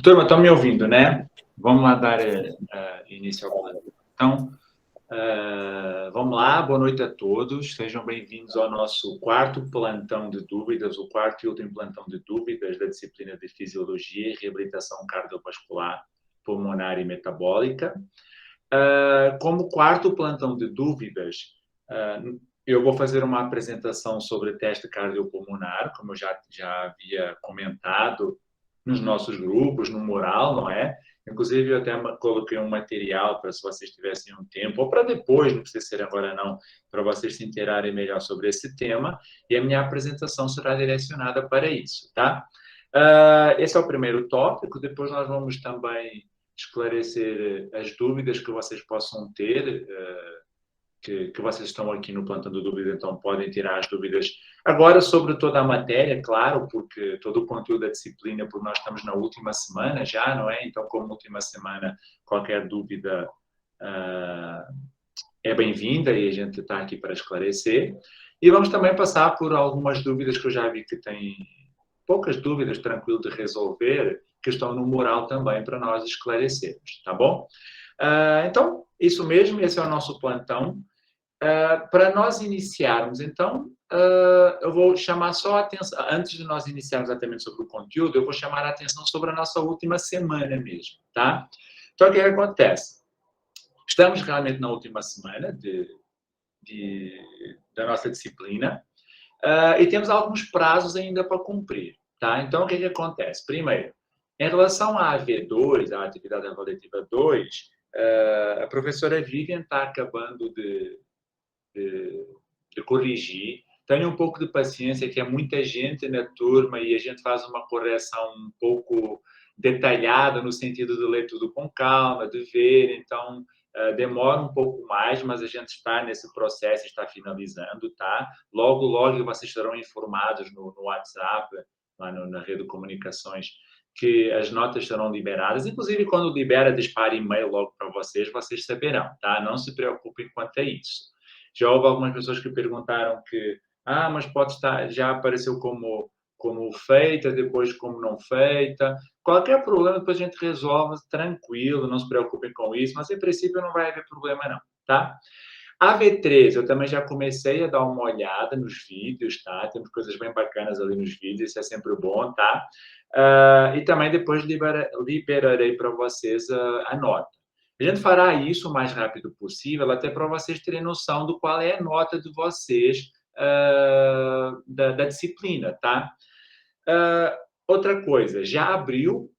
Turma, estão me ouvindo, né? Vamos lá dar início ao plano. Então, vamos lá, boa noite a todos. Sejam bem-vindos ao nosso quarto plantão de dúvidas, o quarto e último plantão de dúvidas da disciplina de Fisiologia e Reabilitação Cardiovascular, Pulmonar e Metabólica. Como quarto plantão de dúvidas, eu vou fazer uma apresentação sobre teste cardiopulmonar, como eu já havia comentado nos nossos grupos, no mural, não é? Inclusive, eu até coloquei um material para se vocês tivessem um tempo, ou para depois, não precisa ser agora não, para vocês se inteirarem melhor sobre esse tema, e a minha apresentação será direcionada para isso, tá? Esse é o primeiro tópico, depois nós vamos também esclarecer as dúvidas que vocês possam ter, que vocês estão aqui no plantão de dúvidas, então podem tirar as dúvidas agora sobre toda a matéria, claro, porque todo o conteúdo da disciplina, porque nós estamos na última semana já, não é? Então, como última semana, qualquer dúvida é bem-vinda e a gente está aqui para esclarecer. E vamos também passar por algumas dúvidas que eu já vi que têm poucas dúvidas, tranquilo de resolver, que estão no mural também para nós esclarecermos, tá bom? Então, isso mesmo, esse é o nosso plantão. Para nós iniciarmos, então, eu vou chamar só a atenção, antes de nós iniciarmos exatamente sobre o conteúdo, eu vou chamar a atenção sobre a nossa última semana mesmo, tá? Então, o que acontece? Estamos realmente na última semana da nossa disciplina e temos alguns prazos ainda para cumprir, tá? Então, o que acontece? Primeiro, em relação à AV2, a atividade avaliativa 2, a professora Vivian está acabando de corrigir. Tenha um pouco de paciência, que é muita gente na turma e a gente faz uma correção um pouco detalhada, no sentido de ler tudo com calma, de ver. Então, demora um pouco mais, mas a gente está nesse processo, está finalizando, tá? Logo, logo vocês serão informados no WhatsApp, lá na rede de comunicações, que as notas serão liberadas. Inclusive, quando libera, dispara e-mail logo para vocês saberão, tá? Não se preocupem quanto a isso. Já houve algumas pessoas que perguntaram que, mas pode estar, já apareceu como feita, depois como não feita. Qualquer problema, depois a gente resolve tranquilo, não se preocupem com isso, mas em princípio não vai haver problema não, tá? A V3, eu também já comecei a dar uma olhada nos vídeos, tá? Temos coisas bem bacanas ali nos vídeos, isso é sempre bom, tá? E também depois liberarei para vocês a nota. A gente fará isso o mais rápido possível, até para vocês terem noção do qual é a nota de vocês da disciplina, tá? Outra coisa, já abriu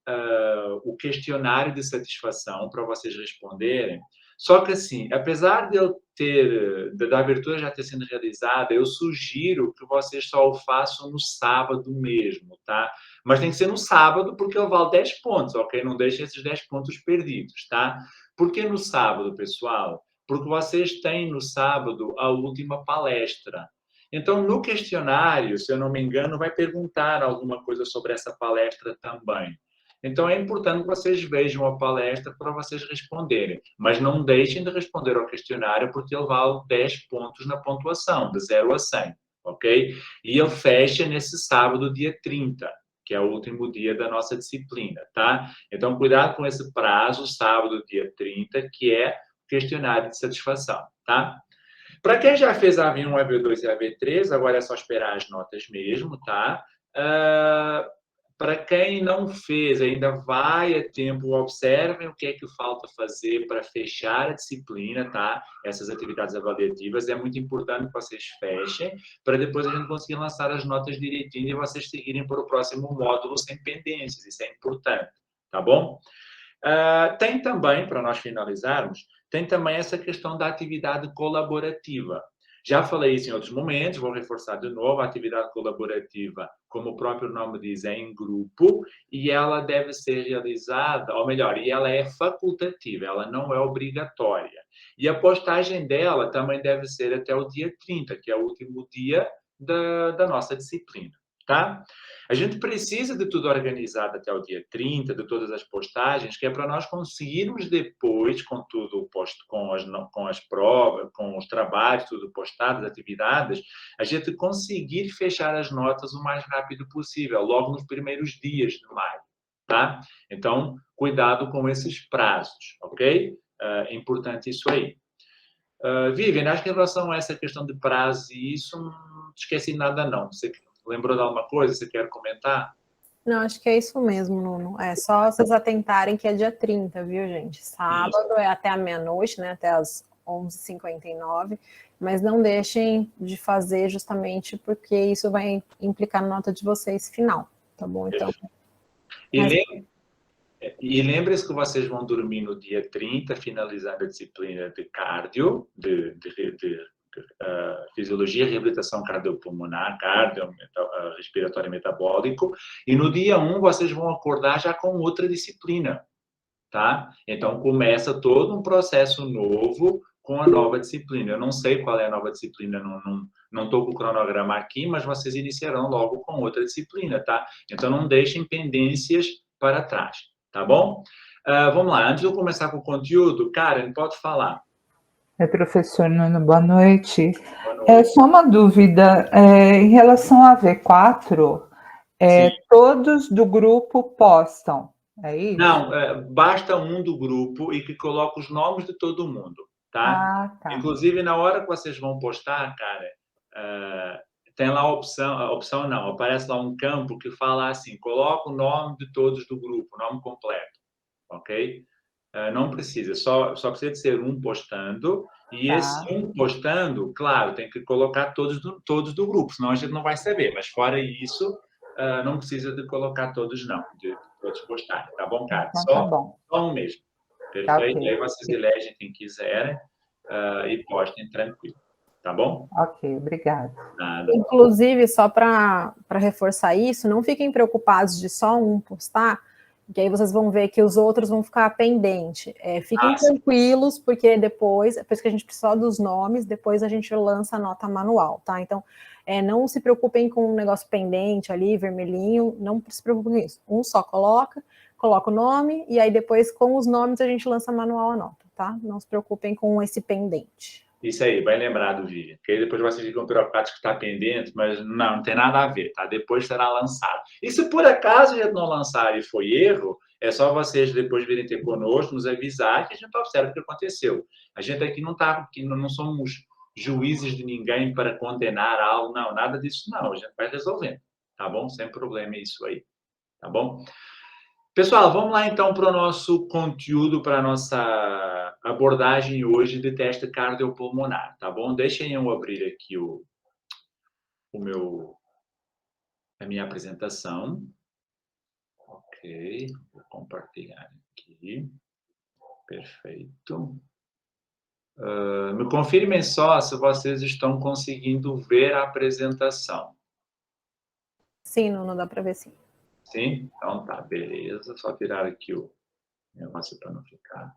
o questionário de satisfação para vocês responderem, só que assim, apesar da abertura já ter sido realizada, eu sugiro que vocês só o façam no sábado mesmo, tá? Mas tem que ser no sábado porque ele vale 10 pontos, ok? Não deixem esses 10 pontos perdidos, tá? Por que no sábado, pessoal? Porque vocês têm no sábado a última palestra. Então, no questionário, se eu não me engano, vai perguntar alguma coisa sobre essa palestra também. Então, é importante que vocês vejam a palestra para vocês responderem. Mas não deixem de responder ao questionário, porque ele vale 10 pontos na pontuação, de 0 a 100, ok? E ele fecha nesse sábado, dia 30, que é o último dia da nossa disciplina, tá? Então, cuidado com esse prazo, sábado, dia 30, que é o questionário de satisfação, tá? Para quem já fez a AV1, AV2 e AV3, agora é só esperar as notas mesmo, tá? Para quem não fez, ainda vai a tempo, observem o que é que falta fazer para fechar a disciplina, tá? Essas atividades avaliativas, é muito importante que vocês fechem, para depois a gente conseguir lançar as notas direitinho e vocês seguirem para o próximo módulo sem pendências, isso é importante, tá bom? Tem também, para nós finalizarmos, tem também essa questão da atividade colaborativa. Já falei isso em outros momentos, vou reforçar de novo, a atividade colaborativa, como o próprio nome diz, é em grupo e ela deve ser realizada, ou melhor, e ela é facultativa, ela não é obrigatória. E a postagem dela também deve ser até o dia 30, que é o último dia da nossa disciplina, tá? A gente precisa de tudo organizado até o dia 30, de todas as postagens, que é para nós conseguirmos depois, com tudo posto, com as provas, com os trabalhos, tudo postado, as atividades, a gente conseguir fechar as notas o mais rápido possível, logo nos primeiros dias de maio, tá? Então, cuidado com esses prazos, ok? Importante isso aí. Viviane, acho que em relação a essa questão de prazo e isso, não esqueci nada não. Você lembrou de alguma coisa? Você quer comentar? Não, acho que é isso mesmo, Nuno. É só vocês atentarem que é dia 30, viu, gente? Sábado Isso. é até a meia-noite, né? Até as 11h59. Mas não deixem de fazer justamente porque isso vai implicar na nota de vocês final, tá bom? Então, E, e lembre-se que vocês vão dormir no dia 30, finalizando a disciplina de cardio, fisiologia e reabilitação cardiopulmonar, respiratório e metabólico, e no dia 1 vocês vão acordar já com outra disciplina, tá? Então começa todo um processo novo com a nova disciplina. Eu não sei qual é a nova disciplina, não estou com o cronograma aqui, mas vocês iniciarão logo com outra disciplina, tá? Então não deixem pendências para trás, tá bom? Vamos lá, antes de eu começar com o conteúdo, Karen, pode falar. Professor Nuno, boa noite. Boa noite. Só uma dúvida, em relação à V4, todos do grupo postam, é isso? Não, basta um do grupo e que coloque os nomes de todo mundo, tá? Ah, tá. Inclusive, na hora que vocês vão postar, cara, tem lá a opção não, aparece lá um campo que fala assim, coloca o nome de todos do grupo, nome completo, ok? Não precisa, só precisa de ser um postando, e esse um postando, claro, tem que colocar todos do grupo, senão a gente não vai saber, mas fora isso, não precisa de colocar todos não, de todos postarem, tá bom, cara? Então, tá bom. Só um mesmo, perfeito? Tá, ok. Aí vocês elegem quem quiserem e postem tranquilo, tá bom? Ok, obrigada. Nada. inclusive, só para reforçar isso, não fiquem preocupados de só um postar, que aí vocês vão ver que os outros vão ficar pendentes. Fiquem tranquilos, porque depois que a gente precisar dos nomes, depois a gente lança a nota manual, tá? Então, não se preocupem com um negócio pendente ali, vermelhinho, não se preocupem com isso. Um só coloca o nome, e aí depois, com os nomes, a gente lança manual a nota, tá? Não se preocupem com esse pendente. Isso aí, bem lembrado, Vivian. Porque aí depois vocês ficam preocupados que está pendente, mas não tem nada a ver, tá? Depois será lançado. E se por acaso a gente não lançar e foi erro, é só vocês depois virem ter conosco, nos avisar que a gente observa o que aconteceu. A gente aqui não somos juízes de ninguém para condenar algo, não, nada disso não. A gente vai resolvendo, tá bom? Sem problema isso aí, tá bom? Pessoal, vamos lá então para o nosso conteúdo, para a nossa abordagem hoje de teste cardiopulmonar, tá bom? Deixem eu abrir aqui a minha apresentação. Ok, vou compartilhar aqui. Perfeito. Me confirmem só se vocês estão conseguindo ver a apresentação. Sim, não dá para ver sim. Sim? Então tá, beleza. Só tirar aqui o negócio para não ficar.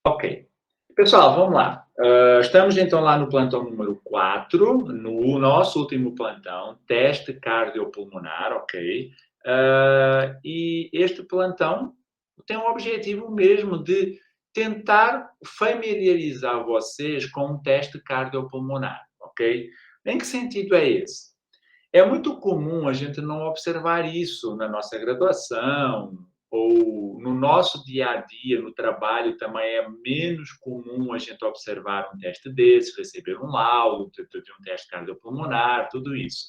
Ok. Pessoal, vamos lá. Estamos então lá no plantão número 4, no nosso último plantão, teste cardiopulmonar, ok? E este plantão tem o objetivo mesmo de tentar familiarizar vocês com o teste cardiopulmonar, ok? Em que sentido é esse? É muito comum a gente não observar isso na nossa graduação ou no nosso dia a dia, no trabalho, também é menos comum a gente observar um teste desse, receber um laudo de um teste cardiopulmonar, tudo isso.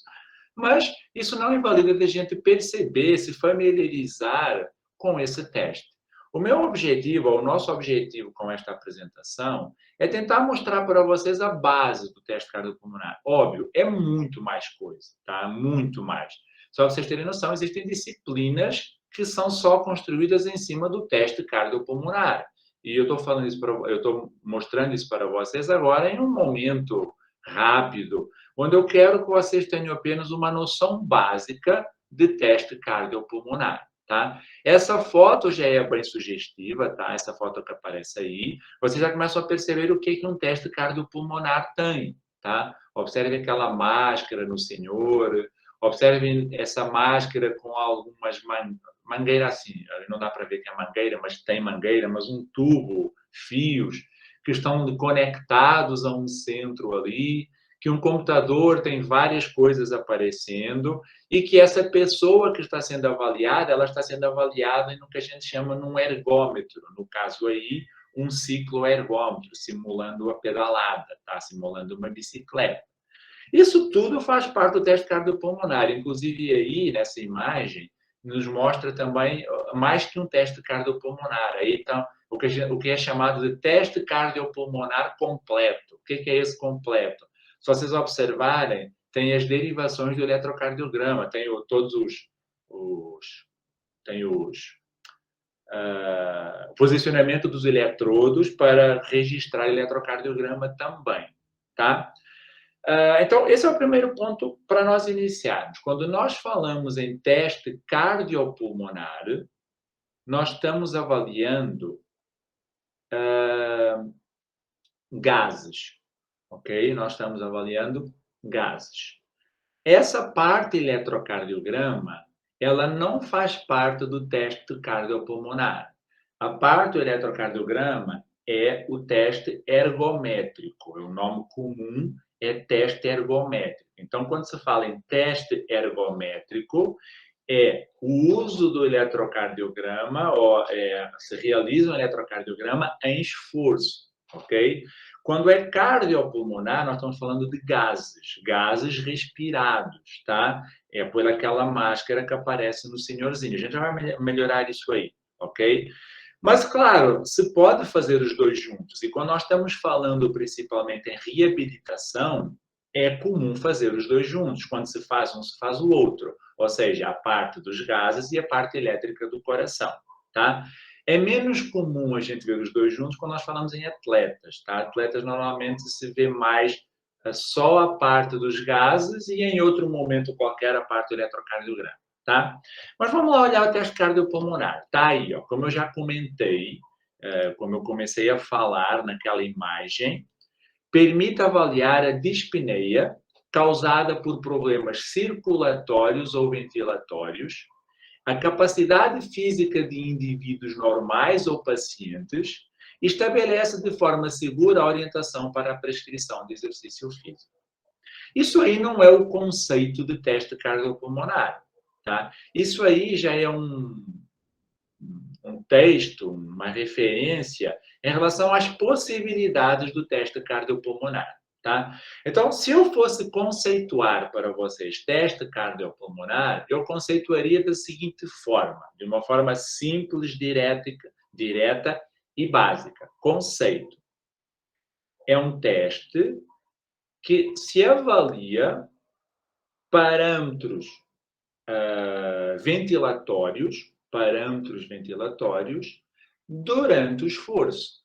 Mas isso não invalida da gente perceber, se familiarizar com esse teste. O meu objetivo, ou o nosso objetivo com esta apresentação, é tentar mostrar para vocês a base do teste cardiopulmonar. Óbvio, é muito mais coisa, tá? Muito mais. Só para vocês terem noção, existem disciplinas que são só construídas em cima do teste cardiopulmonar. E eu estou mostrando isso para vocês agora em um momento rápido, onde eu quero que vocês tenham apenas uma noção básica de teste cardiopulmonar. Tá? Essa foto já é bem sugestiva, tá? Essa foto que aparece aí, você já começa a perceber o que um teste cardiopulmonar tem, tá? Observe aquela máscara no senhor, observe essa máscara com algumas mangueiras assim, não dá para ver que é mangueira, mas tem mangueira, mas um tubo, fios, que estão conectados a um centro ali, que um computador tem várias coisas aparecendo e que essa pessoa que está sendo avaliada, ela está sendo avaliada no que a gente chama num ergômetro, no caso aí, um cicloergômetro, simulando a pedalada, tá? Simulando uma bicicleta. Isso tudo faz parte do teste cardiopulmonar. Inclusive, aí, nessa imagem, nos mostra também mais que um teste cardiopulmonar. Aí está o que é chamado de teste cardiopulmonar completo. O que é esse completo? Se vocês observarem, tem as derivações do eletrocardiograma, tem todos tem o posicionamento dos eletrodos para registrar eletrocardiograma também, tá? Então, esse é o primeiro ponto para nós iniciarmos. Quando nós falamos em teste cardiopulmonar, nós estamos avaliando gases, ok? Nós estamos avaliando gases. Essa parte eletrocardiograma, ela não faz parte do teste cardiopulmonar. A parte do eletrocardiograma é o teste ergométrico. O nome comum é teste ergométrico. Então, quando se fala em teste ergométrico, é o uso do eletrocardiograma, se realiza um eletrocardiograma em esforço, ok? Quando é cardiopulmonar, nós estamos falando de gases respirados, tá? É por aquela máscara que aparece no senhorzinho. A gente já vai melhorar isso aí, ok? Mas, claro, se pode fazer os dois juntos. E quando nós estamos falando principalmente em reabilitação, é comum fazer os dois juntos. Quando se faz um, se faz o outro. Ou seja, a parte dos gases e a parte elétrica do coração, tá? É menos comum a gente ver os dois juntos quando nós falamos em atletas, tá? Atletas normalmente se vê mais só a parte dos gases e em outro momento qualquer a parte do eletrocardiograma, tá? Mas vamos lá olhar o teste cardiopulmonar. Tá aí, ó, como eu já comentei, como eu comecei a falar naquela imagem, permite avaliar a dispneia causada por problemas circulatórios ou ventilatórios, a capacidade física de indivíduos normais ou pacientes, e estabelece de forma segura a orientação para a prescrição de exercício físico. Isso aí não é o conceito de teste cardiopulmonar, tá? Isso aí já é um texto, uma referência em relação às possibilidades do teste cardiopulmonar, tá? Então, se eu fosse conceituar para vocês teste cardiopulmonar, eu conceituaria da seguinte forma, de uma forma simples, direta e básica. Conceito. É um teste que se avalia parâmetros ventilatórios durante o esforço.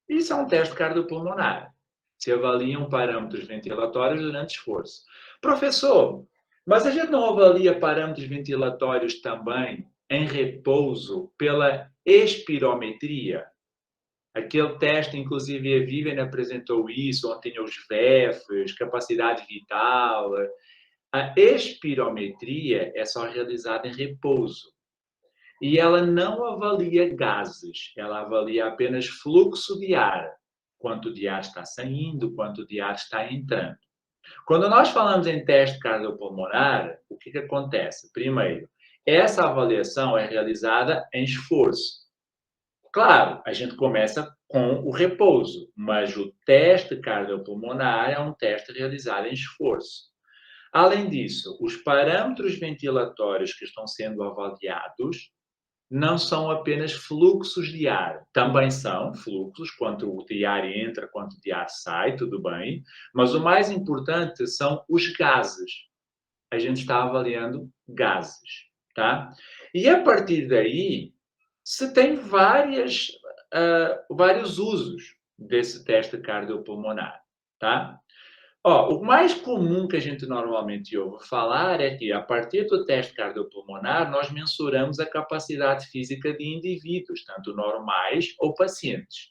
Isso é um teste cardiopulmonar. Se avaliam parâmetros ventilatórios durante o esforço. Professor, mas a gente não avalia parâmetros ventilatórios também em repouso pela espirometria? Aquele teste, inclusive, a Viviane apresentou isso, onde tinha os VEFs, capacidade vital. A espirometria é só realizada em repouso. E ela não avalia gases, ela avalia apenas fluxo de ar. Quanto de ar está saindo, quanto de ar está entrando. Quando nós falamos em teste cardiopulmonar, o que acontece? Primeiro, essa avaliação é realizada em esforço. Claro, a gente começa com o repouso, mas o teste cardiopulmonar é um teste realizado em esforço. Além disso, os parâmetros ventilatórios que estão sendo avaliados não são apenas fluxos de ar. Também são fluxos, quanto de ar entra, quanto de ar sai, tudo bem. Mas o mais importante são os gases. A gente está avaliando gases, tá? E a partir daí, se tem vários usos desse teste cardiopulmonar, tá? O mais comum que a gente normalmente ouve falar é que, a partir do teste cardiopulmonar, nós mensuramos a capacidade física de indivíduos, tanto normais ou pacientes.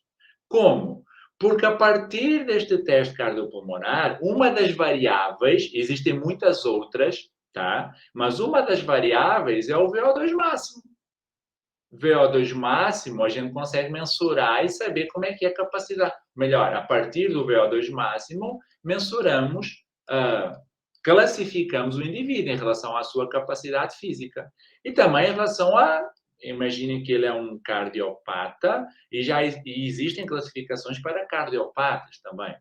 Como? Porque, a partir deste teste cardiopulmonar, uma das variáveis, existem muitas outras, tá? Mas uma das variáveis é o VO2 máximo. VO2 máximo, a gente consegue mensurar e saber como é que é a capacidade. Melhor, a partir do VO2 máximo, mensuramos, classificamos o indivíduo em relação à sua capacidade física. E também em relação imaginem que ele é um cardiopata e existem classificações para cardiopatas também,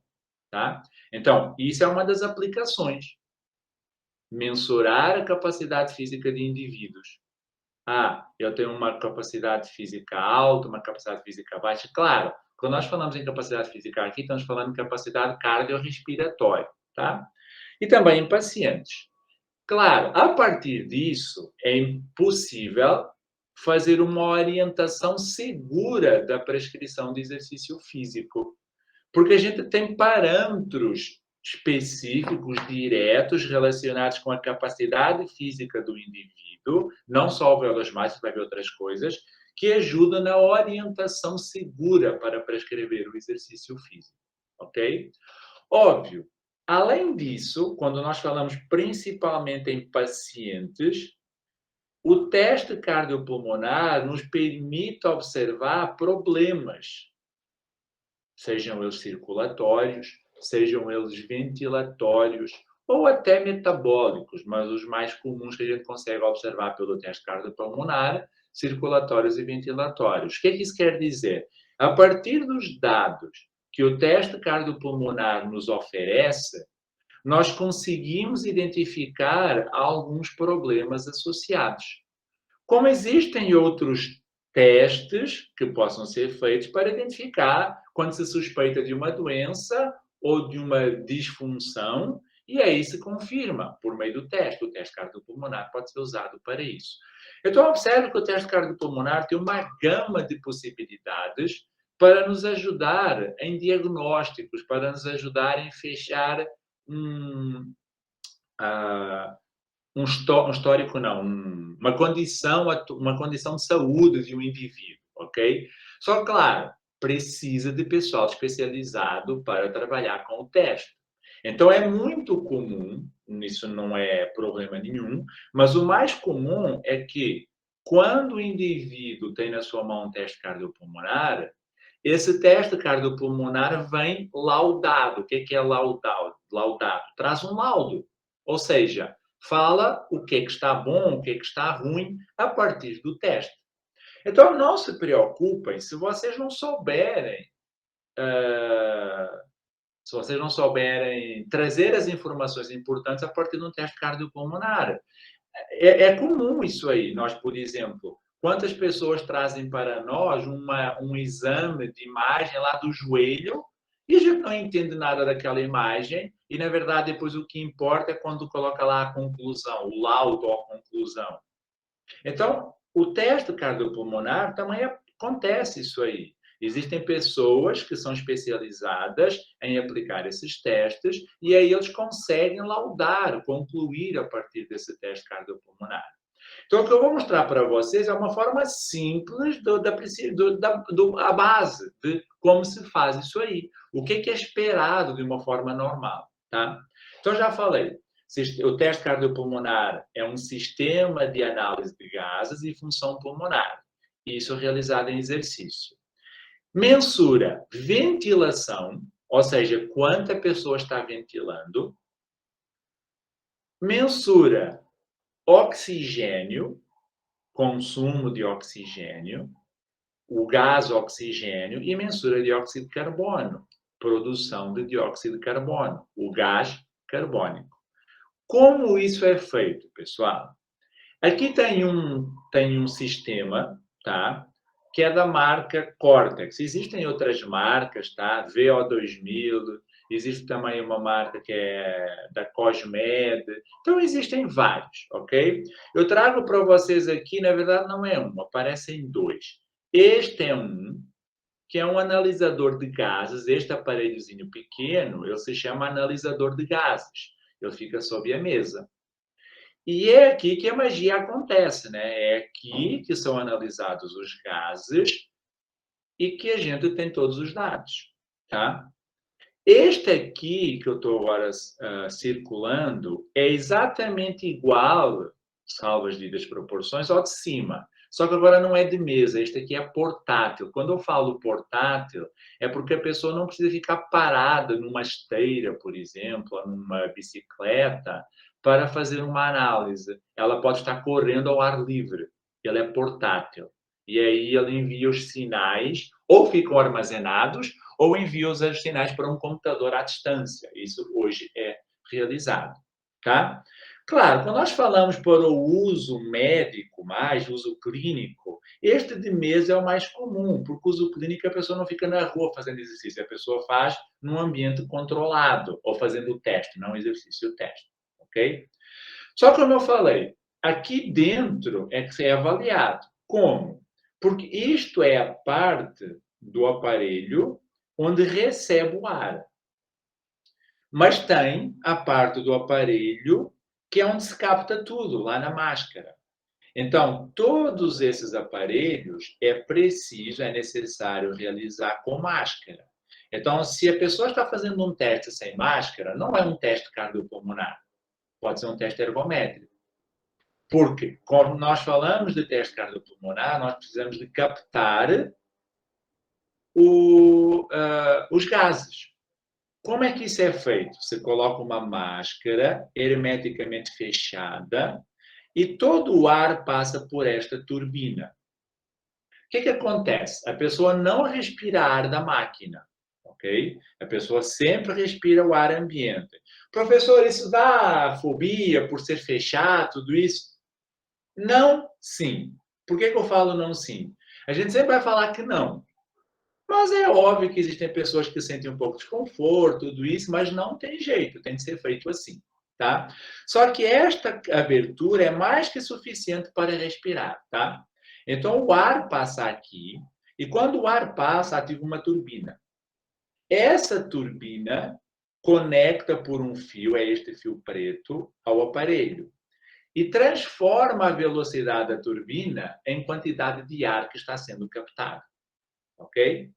tá? Então, isso é uma das aplicações. Mensurar a capacidade física de indivíduos. Eu tenho uma capacidade física alta, uma capacidade física baixa. Claro, quando nós falamos em capacidade física aqui, estamos falando de capacidade cardiorrespiratória, tá? E também em pacientes. Claro, a partir disso, é impossível fazer uma orientação segura da prescrição de exercício físico, porque a gente tem parâmetros específicos, diretos, relacionados com a capacidade física do indivíduo, não só o VO2 máximo, vai ver outras coisas, que ajudam na orientação segura para prescrever o exercício físico, ok? Óbvio, além disso, quando nós falamos principalmente em pacientes, o teste cardiopulmonar nos permite observar problemas, sejam eles circulatórios, sejam eles ventilatórios ou até metabólicos, mas os mais comuns que a gente consegue observar pelo teste cardiopulmonar, circulatórios e ventilatórios. O que é que isso quer dizer? A partir dos dados que o teste cardiopulmonar nos oferece, nós conseguimos identificar alguns problemas associados. Como existem outros testes que possam ser feitos para identificar quando se suspeita de uma doença ou de uma disfunção, e aí se confirma por meio do teste. O teste cardiopulmonar pode ser usado para isso. Então, observe que o teste cardiopulmonar tem uma gama de possibilidades para nos ajudar em diagnósticos, para nos ajudar em fechar um histórico, não, uma condição de saúde de um indivíduo, ok? Só, claro, precisa de pessoal especializado para trabalhar com o teste. Então, é muito comum, isso não é problema nenhum, mas o mais comum é que, quando o indivíduo tem na sua mão um teste cardiopulmonar, esse teste cardiopulmonar vem laudado. O que é laudado? Traz um laudo. Ou seja, fala o que é que está bom, o que é que está ruim, a partir do teste. Então, não se preocupem se vocês não souberem trazer as informações importantes a partir de um teste cardiopulmonar. É comum isso aí. Nós, por exemplo, quantas pessoas trazem para nós um exame de imagem lá do joelho e a gente não entende nada daquela imagem e, na verdade, depois o que importa é quando coloca lá a conclusão, o laudo ou a conclusão. Então, o teste cardiopulmonar também acontece isso aí. Existem pessoas que são especializadas em aplicar esses testes e aí eles conseguem laudar, concluir a partir desse teste cardiopulmonar. Então, o que eu vou mostrar para vocês é uma forma simples a base de como se faz isso aí. O que é esperado de uma forma normal, tá? Então, já falei. O teste cardiopulmonar é um sistema de análise de gases e função pulmonar. Isso realizado em exercício. Mensura ventilação, ou seja, quanta pessoa está ventilando. Mensura oxigênio, consumo de oxigênio, o gás oxigênio e mensura dióxido de carbono, produção de dióxido de carbono, o gás carbônico. Como isso é feito, pessoal? Aqui tem um sistema, tá? Que é da marca Cortex. Existem outras marcas, tá? VO2000, existe também uma marca que é da Cosmed. Então, existem vários, ok? Eu trago para vocês aqui, na verdade, não é um, aparecem dois. Este é um, que é um analisador de gases. Este aparelhozinho pequeno, ele se chama analisador de gases. Ele fica sob a mesa. E é aqui que a magia acontece, né? É aqui que são analisados os gases e que a gente tem todos os dados, tá? Este aqui que eu estou agora circulando é exatamente igual, salvo as devidas proporções, ao de cima. Só que agora não é de mesa, este aqui é portátil. Quando eu falo portátil, é porque a pessoa não precisa ficar parada numa esteira, por exemplo, ou numa bicicleta, para fazer uma análise. Ela pode estar correndo ao ar livre. Ela é portátil. E aí ele envia os sinais, ou ficam armazenados, ou envia os sinais para um computador à distância. Isso hoje é realizado, tá? Claro, quando nós falamos para o uso médico, mais uso clínico, este de mesa é o mais comum, porque o uso clínico a pessoa não fica na rua fazendo exercício, a pessoa faz num ambiente controlado, ou fazendo o teste, não exercício, o teste, ok? Só que, como eu falei, aqui dentro é que você é avaliado. Como? Porque isto é a parte do aparelho onde recebe o ar. Mas tem a parte do aparelho que é onde se capta tudo, lá na máscara. Então, todos esses aparelhos é preciso, é necessário realizar com máscara. Então, se a pessoa está fazendo um teste sem máscara, não é um teste cardiopulmonar, pode ser um teste ergométrico. Porque, quando nós falamos de teste cardiopulmonar, nós precisamos de captar os gases. Como é que isso é feito? Você coloca uma máscara hermeticamente fechada e todo o ar passa por esta turbina. O que acontece? A pessoa não respira ar da máquina, ok? A pessoa sempre respira o ar ambiente. Professor, isso dá fobia por ser fechado, tudo isso? Não, sim. Por que eu falo não, sim? A gente sempre vai falar que não. Mas é óbvio que existem pessoas que sentem um pouco de desconforto, tudo isso, mas não tem jeito, tem de ser feito assim, tá? Só que esta abertura é mais que suficiente para respirar, tá? Então o ar passa aqui, e quando o ar passa, ativa uma turbina. Essa turbina conecta por um fio, é este fio preto, ao aparelho. E transforma a velocidade da turbina em quantidade de ar que está sendo captado. Ok?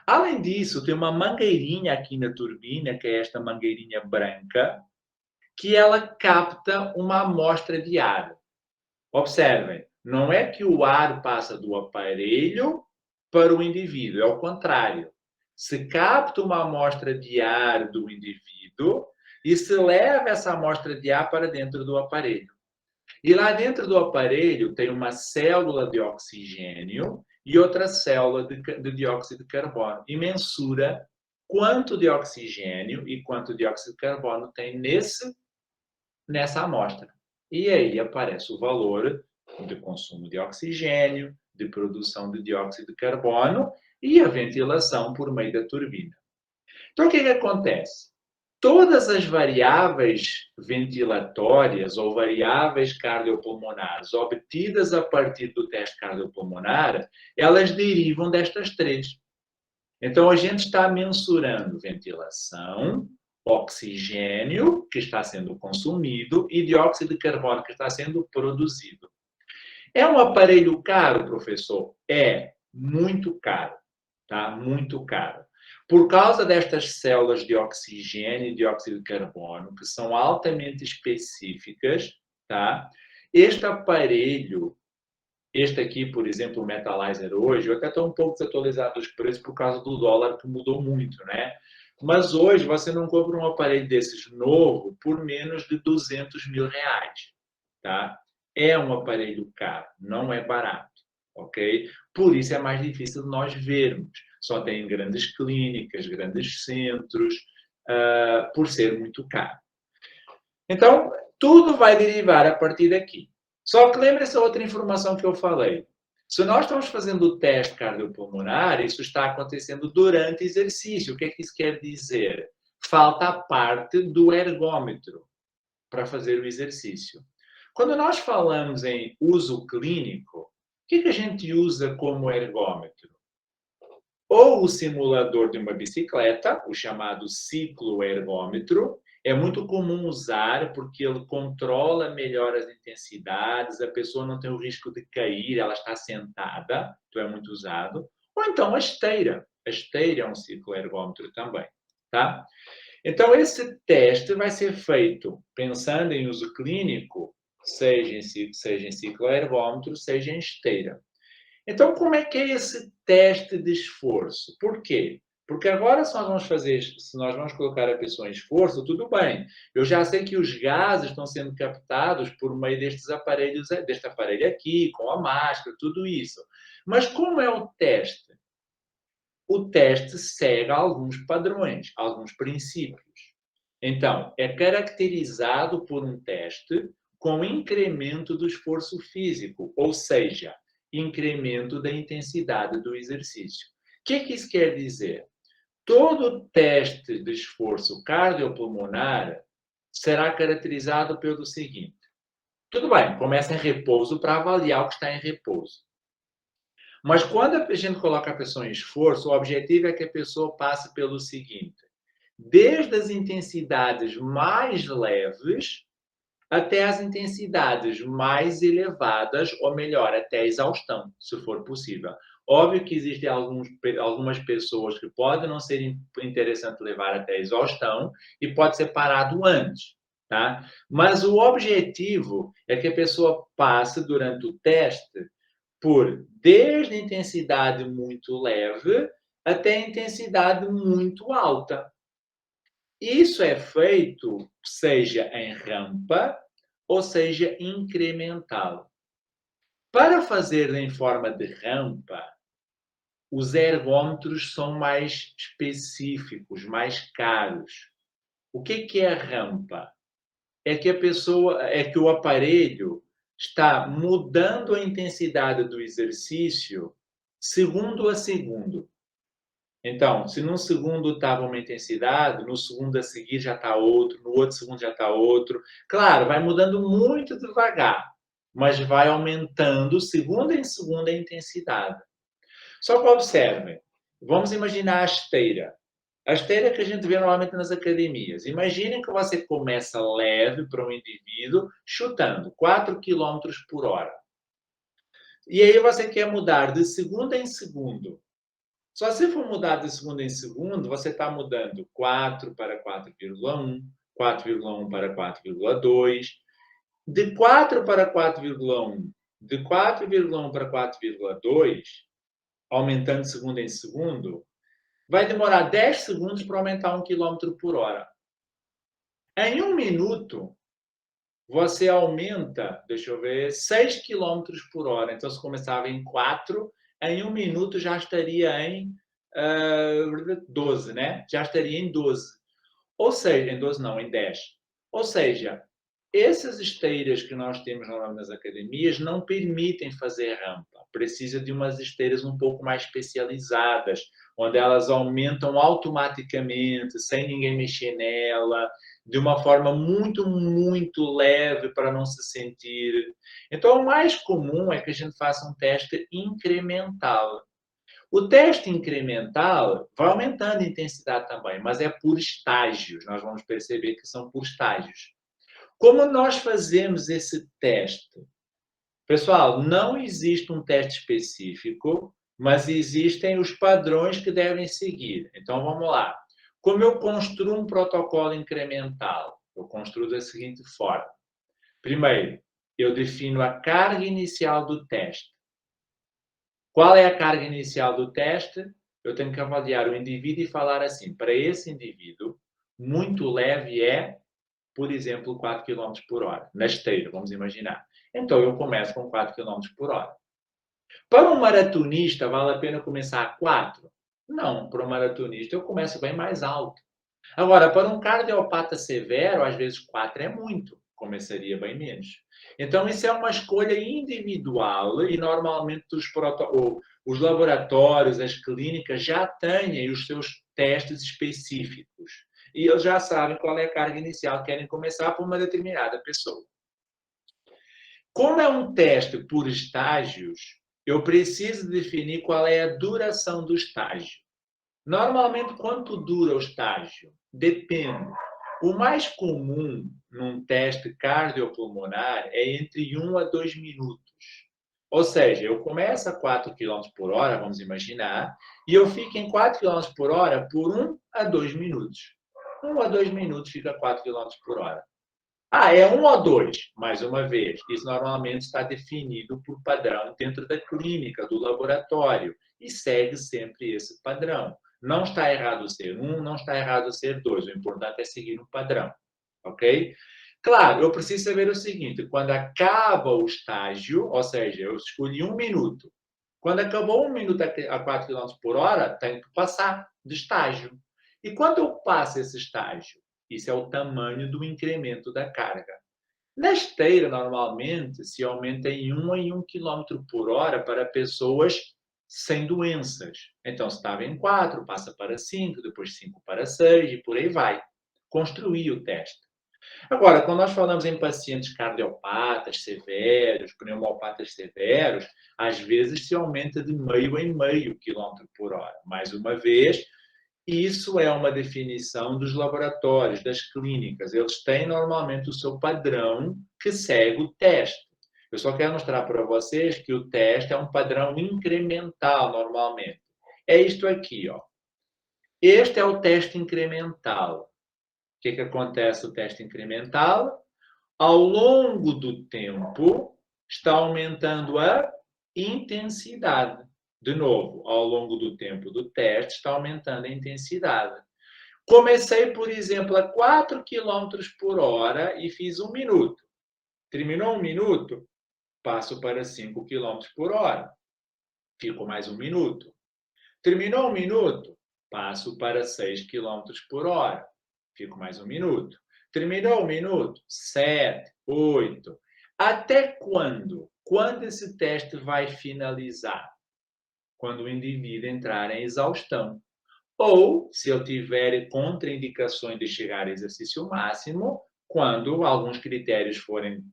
Além disso, tem uma mangueirinha aqui na turbina, que é esta mangueirinha branca, que ela capta uma amostra de ar. Observem, não é que o ar passa do aparelho para o indivíduo, é o contrário. Se capta uma amostra de ar do indivíduo e se leva essa amostra de ar para dentro do aparelho. E lá dentro do aparelho tem uma célula de oxigênio e outra célula de dióxido de carbono. E mensura quanto de oxigênio e quanto de dióxido de carbono tem nessa amostra. E aí aparece o valor de consumo de oxigênio, de produção de dióxido de carbono e a ventilação por meio da turbina. Então, o que acontece? Todas as variáveis ventilatórias ou variáveis cardiopulmonares obtidas a partir do teste cardiopulmonar, elas derivam destas três. Então, a gente está mensurando ventilação, oxigênio, que está sendo consumido, e dióxido de carbono, que está sendo produzido. É um aparelho caro, professor? É muito caro, tá? Muito caro. Por causa destas células de oxigênio e dióxido de carbono, que são altamente específicas, tá? Este aparelho, este aqui, por exemplo, o Metalizer hoje, eu até estou um pouco desatualizado dos preços por causa do dólar, que mudou muito, né? Mas hoje você não compra um aparelho desses novo por menos de 200 mil reais, tá? É um aparelho caro, não é barato, ok? Por isso é mais difícil de nós vermos. Só tem grandes clínicas, grandes centros, por ser muito caro. Então, tudo vai derivar a partir daqui. Só que lembre-se outra informação que eu falei. Se nós estamos fazendo o teste cardiopulmonar, isso está acontecendo durante exercício. O que é que isso quer dizer? Falta a parte do ergômetro para fazer o exercício. Quando nós falamos em uso clínico, o que a gente usa como ergômetro? Ou o simulador de uma bicicleta, o chamado cicloergômetro, é muito comum usar porque ele controla melhor as intensidades, a pessoa não tem o risco de cair, ela está sentada, então é muito usado. Ou então a esteira. A esteira é um cicloergômetro também, tá? Então esse teste vai ser feito pensando em uso clínico seja em cicloergômetro, seja em esteira. Então, como é que é esse teste de esforço? Por quê? Porque agora, se nós vamos colocar a pessoa em esforço, tudo bem. Eu já sei que os gases estão sendo captados por meio destes aparelhos, deste aparelho aqui, com a máscara, tudo isso. Mas como é o teste? O teste segue alguns padrões, alguns princípios. Então, é caracterizado por um teste com incremento do esforço físico, ou seja, incremento da intensidade do exercício. O que é que isso quer dizer? Todo teste de esforço cardiopulmonar será caracterizado pelo seguinte. Tudo bem, começa em repouso para avaliar o que está em repouso. Mas quando a gente coloca a pessoa em esforço, o objetivo é que a pessoa passe pelo seguinte: desde as intensidades mais leves até as intensidades mais elevadas, ou melhor, até a exaustão, se for possível. Óbvio que existem algumas pessoas que podem não ser interessante levar até a exaustão e pode ser parado antes, tá? Mas o objetivo é que a pessoa passe durante o teste desde a intensidade muito leve até a intensidade muito alta. Isso é feito, seja em rampa, ou seja, incremental. Para fazer em forma de rampa, os ergômetros são mais específicos, mais caros. O que é a rampa? É que o aparelho está mudando a intensidade do exercício segundo a segundo. Então, se num segundo estava uma intensidade, no segundo a seguir já está outro, no outro segundo já está outro. Claro, vai mudando muito devagar, mas vai aumentando segundo em segundo a intensidade. Só que observem, vamos imaginar a esteira. A esteira que a gente vê normalmente nas academias. Imaginem que você começa leve para um indivíduo, chutando 4 km por hora. E aí você quer mudar de segundo em segundo. Só se for mudar de segundo em segundo, você está mudando 4 para 4,1, 4,1 para 4,2, de 4 para 4,1, de 4,1 para 4,2, aumentando de segundo em segundo, vai demorar 10 segundos para aumentar 1 km por hora. Em 1 minuto, você aumenta, deixa eu ver, 6 km por hora. Então, se começava em 4, em 1 minuto já estaria em 12, né? Já estaria em 12. Ou seja, em 12 não, em 10. Ou seja, essas esteiras que nós temos normalmente nas academias não permitem fazer rampa. Precisa de umas esteiras um pouco mais especializadas, onde elas aumentam automaticamente, sem ninguém mexer nela, de uma forma muito, muito leve para não se sentir. Então, o mais comum é que a gente faça um teste incremental. O teste incremental vai aumentando a intensidade também, mas é por estágios. Nós vamos perceber que são por estágios. Como nós fazemos esse teste? Pessoal, não existe um teste específico, mas existem os padrões que devem seguir. Então, vamos lá. Como eu construo um protocolo incremental? Eu construo da seguinte forma. Primeiro, eu defino a carga inicial do teste. Qual é a carga inicial do teste? Eu tenho que avaliar o indivíduo e falar assim, para esse indivíduo, muito leve é, por exemplo, 4 km por hora, na esteira, vamos imaginar. Então, eu começo com 4 km por hora. Para um maratonista, vale a pena começar a 4? Não, para um maratonista eu começo bem mais alto. Agora, para um cardiopata severo, às vezes 4 é muito, começaria bem menos. Então, isso é uma escolha individual e normalmente os laboratórios, as clínicas já têm os seus testes específicos. E eles já sabem qual é a carga inicial que querem começar por uma determinada pessoa. Como é um teste por estágios, eu preciso definir qual é a duração do estágio. Normalmente, quanto dura o estágio? Depende. O mais comum num teste cardiopulmonar é entre 1 a 2 minutos. Ou seja, eu começo a 4 km por hora, vamos imaginar, e eu fico em 4 km por hora por 1 a 2 minutos. 1 a 2 minutos fica 4 km por hora. É 1 ou 2, mais uma vez. Isso normalmente está definido por padrão dentro da clínica, do laboratório, e segue sempre esse padrão. Não está errado ser 1, não está errado ser 2. O importante é seguir um padrão, ok? Claro, eu preciso saber o seguinte, quando acaba o estágio, ou seja, eu escolhi 1 minuto. Quando acabou 1 minuto a 4 km por hora, tenho que passar de estágio. E quando eu passo esse estágio? Isso é o tamanho do incremento da carga. Na esteira, normalmente, se aumenta em 1 km por hora para pessoas sem doenças. Então, se estava em 4, passa para 5, depois 5 para 6 e por aí vai. Construir o teste. Agora, quando nós falamos em pacientes cardiopatas severos, pneumopatas severos, às vezes se aumenta de meio em meio quilômetro por hora. Mais uma vez, isso é uma definição dos laboratórios, das clínicas. Eles têm normalmente o seu padrão que segue o teste. Eu só quero mostrar para vocês que o teste é um padrão incremental normalmente. É isto aqui, ó. Este é o teste incremental. O que acontece no teste incremental? Ao longo do tempo, está aumentando a intensidade. De novo, ao longo do tempo do teste, está aumentando a intensidade. Comecei, por exemplo, a 4 km por hora e fiz 1 minuto. Terminou 1 minuto, passo para 5 km por hora. Fico mais 1 minuto. Terminou 1 minuto, passo para 6 km por hora. Fico mais 1 minuto. Terminou 1 minuto, 7, 8. Até quando? Quando esse teste vai finalizar? Quando o indivíduo entrar em exaustão. Ou, se eu tiver contraindicações de chegar a exercício máximo, quando alguns critérios forem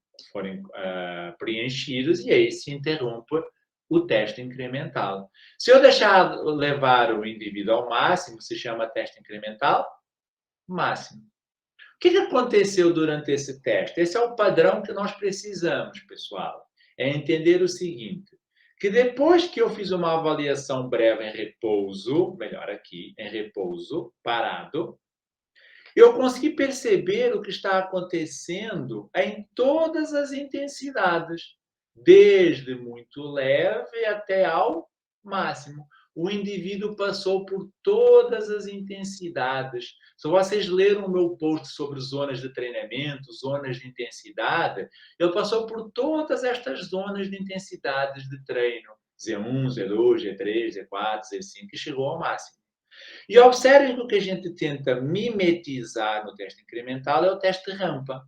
preenchidos, e aí se interrompa o teste incremental. Se eu deixar levar o indivíduo ao máximo, se chama teste incremental máximo. O que aconteceu durante esse teste? Esse é o padrão que nós precisamos, pessoal. É entender o seguinte, que depois que eu fiz uma avaliação breve em repouso, melhor aqui, em repouso, parado, eu consegui perceber o que está acontecendo em todas as intensidades, desde muito leve até ao máximo. O indivíduo passou por todas as intensidades. Se vocês leram o meu post sobre zonas de treinamento, zonas de intensidade, ele passou por todas estas zonas de intensidades de treino. Z1, Z2, G3, Z4, Z5, e chegou ao máximo. E observem que o que a gente tenta mimetizar no teste incremental é o teste rampa.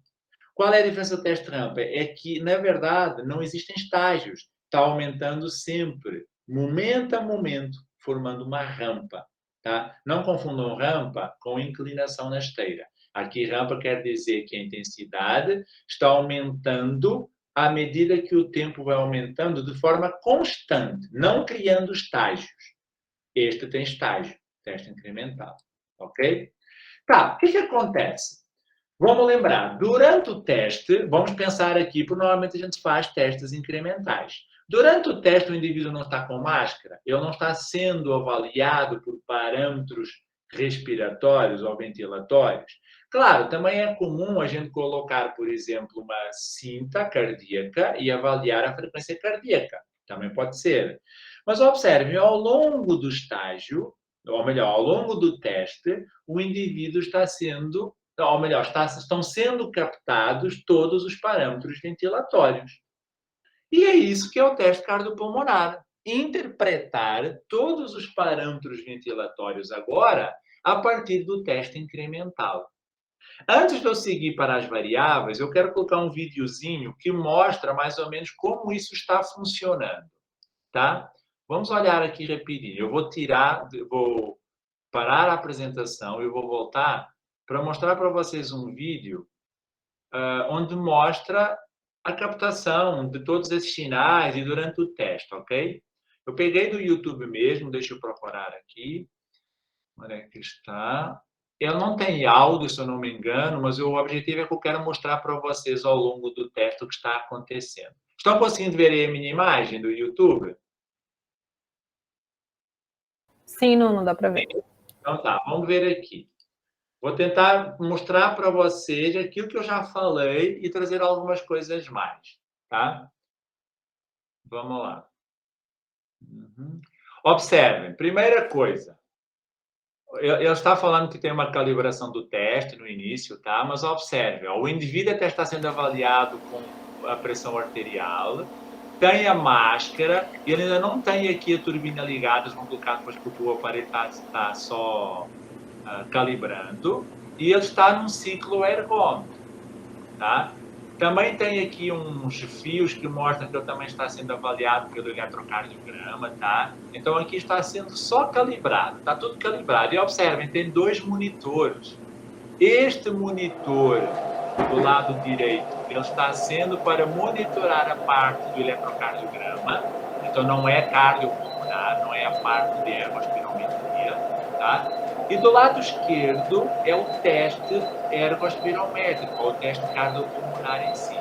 Qual é a diferença do teste rampa? É que, na verdade, não existem estágios. Está aumentando sempre, momento a momento, formando uma rampa. Tá? Não confundam rampa com inclinação na esteira. Aqui, rampa quer dizer que a intensidade está aumentando à medida que o tempo vai aumentando de forma constante, não criando estágios. Este tem estágio, teste incremental. Ok? Tá, o que acontece? Vamos lembrar, durante o teste, vamos pensar aqui, porque normalmente a gente faz testes incrementais. Durante o teste, o indivíduo não está com máscara, ele não está sendo avaliado por parâmetros respiratórios ou ventilatórios. Claro, também é comum a gente colocar, por exemplo, uma cinta cardíaca e avaliar a frequência cardíaca. Também pode ser. Mas observem, ao longo do estágio, ou melhor, ao longo do teste, o indivíduo está sendo, ou melhor, estão sendo captados todos os parâmetros ventilatórios. E é isso que é o teste cardiopulmonar. Interpretar todos os parâmetros ventilatórios agora a partir do teste incremental. Antes de eu seguir para as variáveis, eu quero colocar um videozinho que mostra mais ou menos como isso está funcionando, tá? Vamos olhar aqui rapidinho. Eu vou parar a apresentação e vou voltar para mostrar para vocês um vídeo onde mostra a captação de todos esses sinais e durante o teste, ok? Eu peguei do YouTube mesmo, deixa eu procurar aqui. Onde é que está? Ele não tem áudio, se eu não me engano, mas o objetivo é que eu quero mostrar para vocês ao longo do teste o que está acontecendo. Estão conseguindo ver aí a minha imagem do YouTube? Sim, não dá para ver. Então tá, vamos ver aqui. Vou tentar mostrar para vocês aquilo que eu já falei e trazer algumas coisas mais, tá? Vamos lá. Uhum. Observem, primeira coisa, eu estava falando que tem uma calibração do teste no início, tá? Mas observe, ó, o indivíduo até está sendo avaliado com a pressão arterial, tem a máscara, e ele ainda não tem aqui a turbina ligada, vão colocar depois porque o aparelho está só calibrando, e ele está num ciclo ergômetro, tá? Também tem aqui uns fios que mostram que ele também está sendo avaliado pelo eletrocardiograma, tá? Então aqui está sendo só calibrado, está tudo calibrado. E observem, tem 2 monitores. Este monitor do lado direito, ele está sendo para monitorar a parte do eletrocardiograma, então não é cardiopulmonar, não é a parte de ergospirometria, tá? E do lado esquerdo é o teste ergospirométrico, ou o teste cardiopulmonar em si.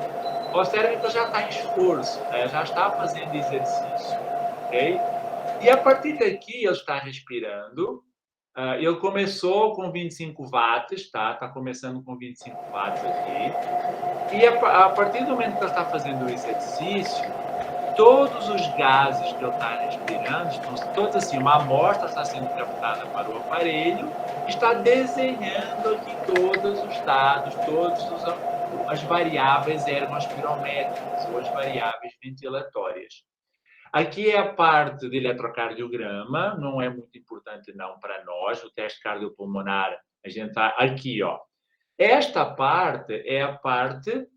Observem que ele já está em esforço, né? Já está fazendo exercício, ok? E a partir daqui ele está respirando. Ele começou com 25 watts, tá? Está começando com 25 watts aqui. E a partir do momento que ele está fazendo o exercício, todos os gases que ele está respirando, estão todos assim, uma amostra está sendo captada para o aparelho, está desenhando aqui todos os dados, todas as variáveis ergospirométricas ou as variáveis ventilatórias. Aqui é a parte de eletrocardiograma, não é muito importante não para nós, o teste cardiopulmonar, a gente está aqui, ó. Esta parte é a parte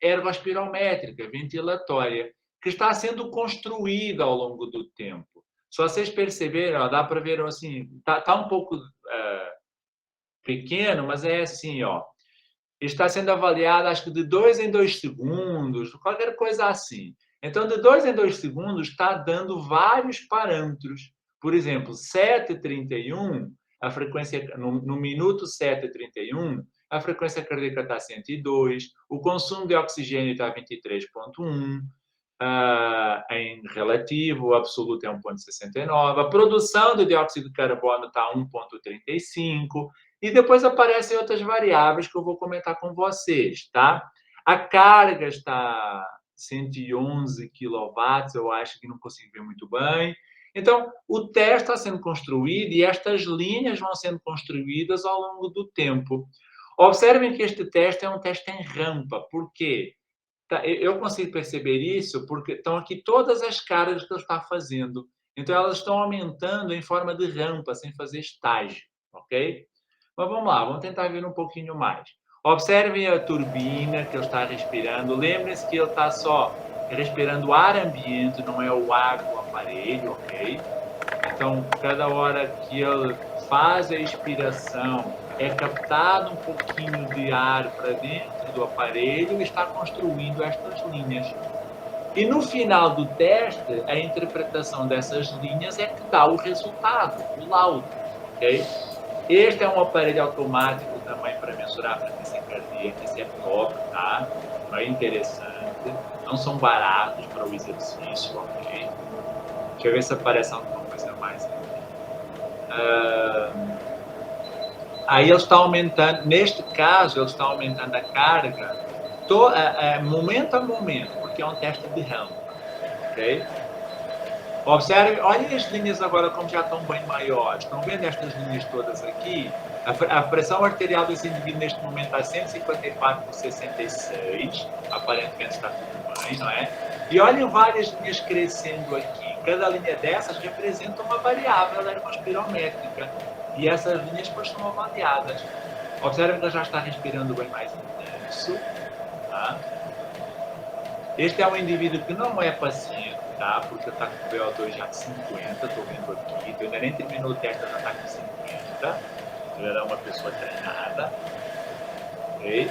ergospirométrica, ventilatória, que está sendo construída ao longo do tempo. Se vocês perceberem, ó, dá para ver assim, tá um pouco pequeno, mas é assim, ó. Está sendo avaliado, acho que de 2 em 2 segundos, qualquer coisa assim. Então, de 2 em 2 segundos, está dando vários parâmetros. Por exemplo, 7,31, a frequência, no minuto 7,31, a frequência cardíaca está 102, o consumo de oxigênio está 23,1, em relativo, o absoluto é 1,69, a produção de dióxido de carbono está 1,35, e depois aparecem outras variáveis que eu vou comentar com vocês, tá? A carga está 111 kW, eu acho que não consigo ver muito bem. Então, o teste está sendo construído e estas linhas vão sendo construídas ao longo do tempo. Observem que este teste é um teste em rampa. Por quê? Eu consigo perceber isso porque estão aqui todas as cargas que ele está fazendo. Então, elas estão aumentando em forma de rampa, sem fazer estágio, ok? Mas vamos lá, vamos tentar ver um pouquinho mais. Observem a turbina que ele está respirando. Lembrem-se que ele está só respirando ar ambiente, não é o ar do aparelho, ok? Então, cada hora que ele faz a expiração, é captado um pouquinho de ar para dentro do aparelho e está construindo estas linhas. E no final do teste, a interpretação dessas linhas é que dá o resultado, o laudo, ok? Este é um aparelho automático também para mensurar a frequência cardíaca, esse é top, tá? É interessante, não são baratos para o exercício, ok? Deixa eu ver se aparece alguma coisa mais aqui. Aí ele está aumentando, neste caso, ele está aumentando a carga momento a momento, porque é um teste de rampa, ok? Observe, olhem as linhas agora como já estão bem maiores. Estão vendo estas linhas todas aqui? A pressão arterial desse indivíduo neste momento está 154/66. Aparentemente está tudo bem, não é? E olhem várias linhas crescendo aqui. Cada linha dessas representa uma variável ergospirométrica. E essas linhas depois são avaliadas. Observe que ele já está respirando bem mais intenso. Tá? Este é um indivíduo que não é paciente. Tá? Porque está com o VO2 já de 50, estou vendo aqui, então ainda nem terminou o teste, já está com 50, ele era uma pessoa treinada, ok?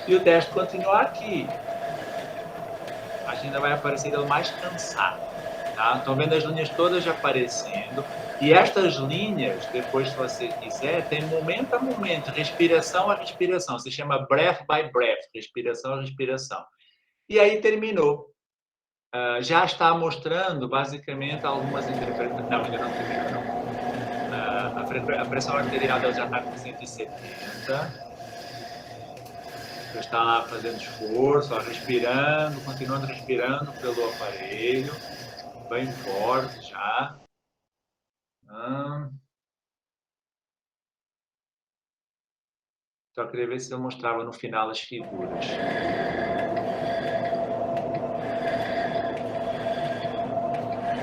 E o teste continua aqui, acho que ainda vai aparecer ele mais cansado, tá? Estão vendo as linhas todas já aparecendo, e estas linhas, depois se você quiser, tem momento a momento, respiração a respiração, se chama breath by breath, respiração a respiração, e aí terminou. Já está mostrando, basicamente, algumas interpretações. Não, ainda não terminou, não. A a pressão arterial dele já está com 170. Ele está lá fazendo esforço, ó, respirando, continuando respirando pelo aparelho, bem forte já. Só queria ver se eu mostrava no final as figuras.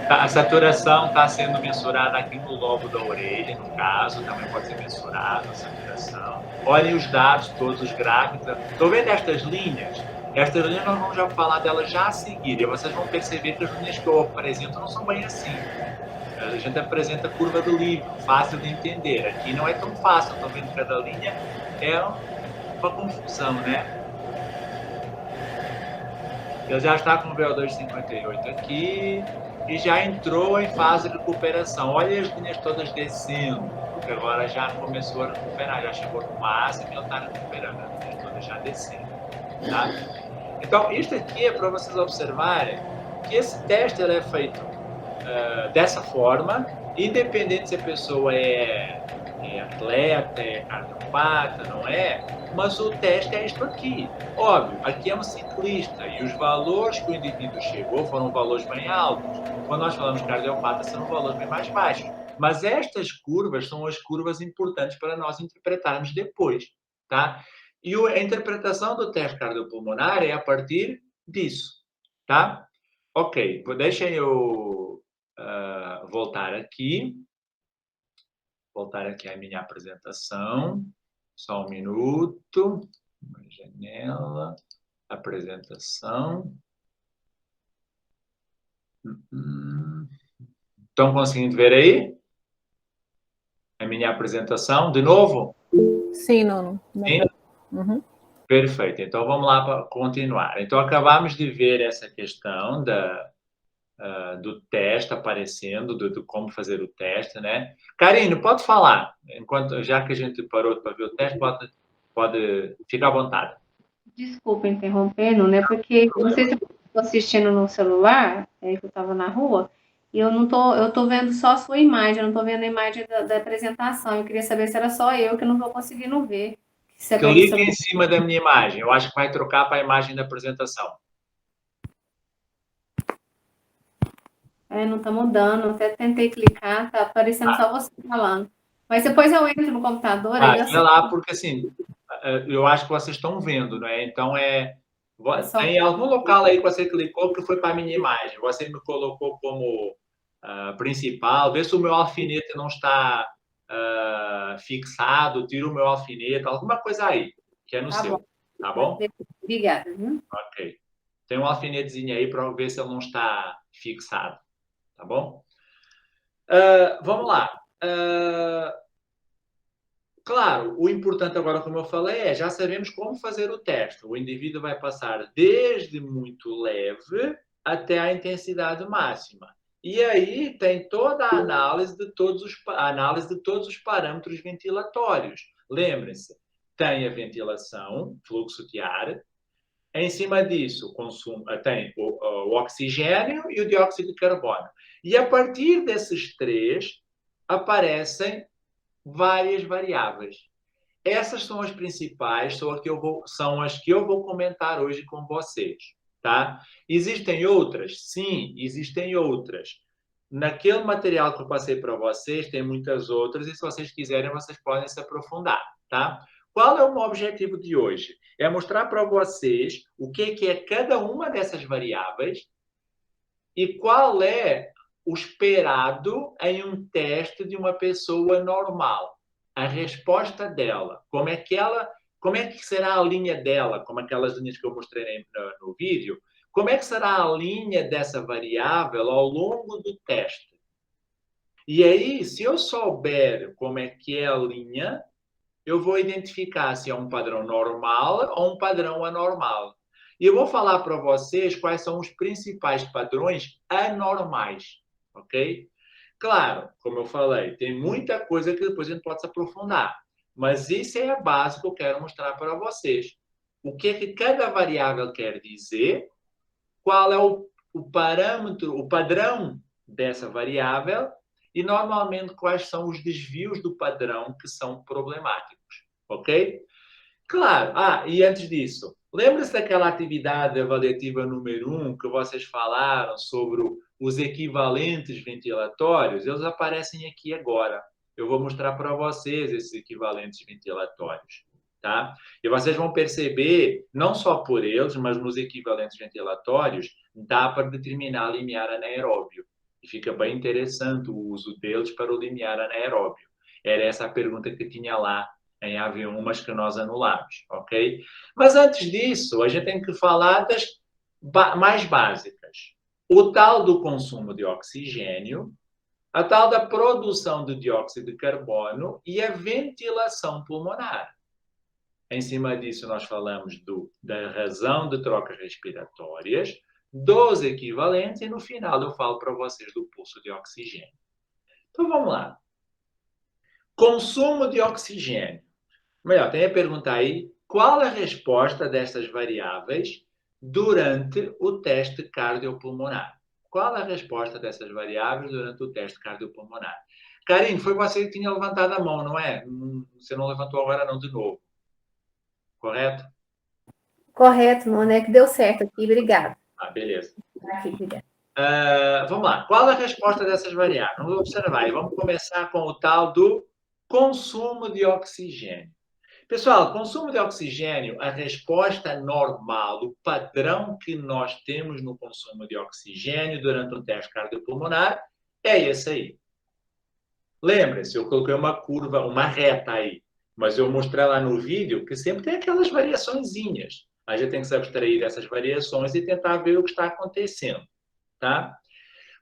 A saturação está sendo mensurada aqui no lobo da orelha, no caso, também pode ser mensurada a saturação. Olhem os dados, todos os gráficos. Estão vendo estas linhas? Estas linhas nós vamos já falar delas já a seguir. E vocês vão perceber que as linhas que eu apresento não são bem assim. A gente apresenta a curva do livro, fácil de entender. Aqui não é tão fácil, estão vendo cada linha é uma confusão, né? Ele já está com o VO2 58 aqui e já entrou em fase de recuperação. Olha as linhas todas descendo, porque agora já começou a recuperar, já chegou no máximo e ele está recuperando, as linhas todas já descendo. Tá? Então, isto aqui é para vocês observarem que esse teste ele é feito dessa forma, independente se a pessoa é atleta, é cardiopata, não é? Mas o teste é isto aqui. Óbvio, aqui é um ciclista e os valores que o indivíduo chegou foram valores bem altos. Quando nós falamos cardiopata, são valores bem mais baixos. Mas estas curvas são as curvas importantes para nós interpretarmos depois, tá? E a interpretação do teste cardiopulmonar é a partir disso, tá? Ok, deixem eu voltar aqui à minha apresentação. Só um minuto. Uma janela. Apresentação. Estão conseguindo ver aí? A minha apresentação, de novo? Sim, Nuno. Sim? Uhum. Perfeito. Então, vamos lá para continuar. Então, acabamos de ver essa questão do teste aparecendo, de como fazer o teste, né? Karine, pode falar. Já que a gente parou para ver o teste, pode ficar à vontade. Desculpa interrompendo, né? Porque não sei se eu estou assistindo no celular, que eu estava na rua, e eu estou vendo só a sua imagem, eu não estou vendo a imagem da apresentação. Eu queria saber se era só eu que não estou conseguindo ver. Clique em cima da minha imagem. Eu acho que vai trocar para a imagem da apresentação. Não está mudando. Eu até tentei clicar, está aparecendo só você falando. Mas depois eu entro no computador. Olha lá, porque assim, eu acho que vocês estão vendo, não é? Então, tem algum local aí que você clicou que foi para a minha imagem. Você me colocou como principal. Vê se o meu alfinete não está fixado. Tira o meu alfinete. Alguma coisa aí, que é no seu. Tá bom? Obrigada. Ok. Tem um alfinetezinho aí para ver se ele não está fixado. Tá bom? Vamos lá. Claro, o importante agora, como eu falei, já sabemos como fazer o teste. O indivíduo vai passar desde muito leve até a intensidade máxima. E aí tem toda a análise de todos os parâmetros ventilatórios. Lembrem-se, tem a ventilação, fluxo de ar. Em cima disso, tem o oxigênio e o dióxido de carbono. E a partir desses três, aparecem várias variáveis. Essas são as principais, são as que eu vou comentar hoje com vocês, tá? Existem outras? Sim, existem outras. Naquele material que eu passei para vocês, tem muitas outras, e se vocês quiserem, vocês podem se aprofundar, tá? Qual é o meu objetivo de hoje? É mostrar para vocês o que é cada uma dessas variáveis e qual é o esperado em um teste de uma pessoa normal. A resposta dela, como é que será a linha dela, como aquelas linhas que eu mostrei no vídeo, como é que será a linha dessa variável ao longo do teste. E aí, se eu souber como é que é a linha, eu vou identificar se é um padrão normal ou um padrão anormal. E eu vou falar para vocês quais são os principais padrões anormais, ok? Claro, como eu falei, tem muita coisa que depois a gente pode se aprofundar, mas isso é a base que eu quero mostrar para vocês. O que cada variável quer dizer, qual é o parâmetro, o padrão dessa variável e, normalmente, quais são os desvios do padrão que são problemáticos, ok? Claro. E antes disso, lembra-se daquela atividade avaliativa número 1 que vocês falaram sobre os equivalentes ventilatórios? Eles aparecem aqui agora. Eu vou mostrar para vocês esses equivalentes ventilatórios, tá? E vocês vão perceber, não só por eles, mas nos equivalentes ventilatórios, dá para determinar limiar anaeróbio. E fica bem interessante o uso deles para o limiar anaeróbio. Era essa a pergunta que tinha lá em AV1, mas que nós anulamos, ok? Mas antes disso, a gente tem que falar das mais básicas. O tal do consumo de oxigênio, a tal da produção de dióxido de carbono e a ventilação pulmonar. Em cima disso, nós falamos da razão de trocas respiratórias, dos equivalentes, e no final eu falo para vocês do pulso de oxigênio. Então, vamos lá. Consumo de oxigênio. Melhor, tem a pergunta aí, qual a resposta destas variáveis durante o teste cardiopulmonar? Qual a resposta dessas variáveis durante o teste cardiopulmonar? Karine, foi você que tinha levantado a mão, não é? Você não levantou agora não de novo. Correto? Correto, Moneco, deu certo aqui, obrigada. Beleza. Aqui, obrigada. Vamos lá. Qual a resposta dessas variáveis? Vamos observar. E vamos começar com o tal do consumo de oxigênio. Pessoal, consumo de oxigênio, a resposta normal, o padrão que nós temos no consumo de oxigênio durante um teste cardiopulmonar é esse aí. Lembre-se, eu coloquei uma curva, uma reta aí, mas eu mostrei lá no vídeo que sempre tem aquelas variaçõezinhas. A gente tem que se abstrair dessas variações e tentar ver o que está acontecendo, tá?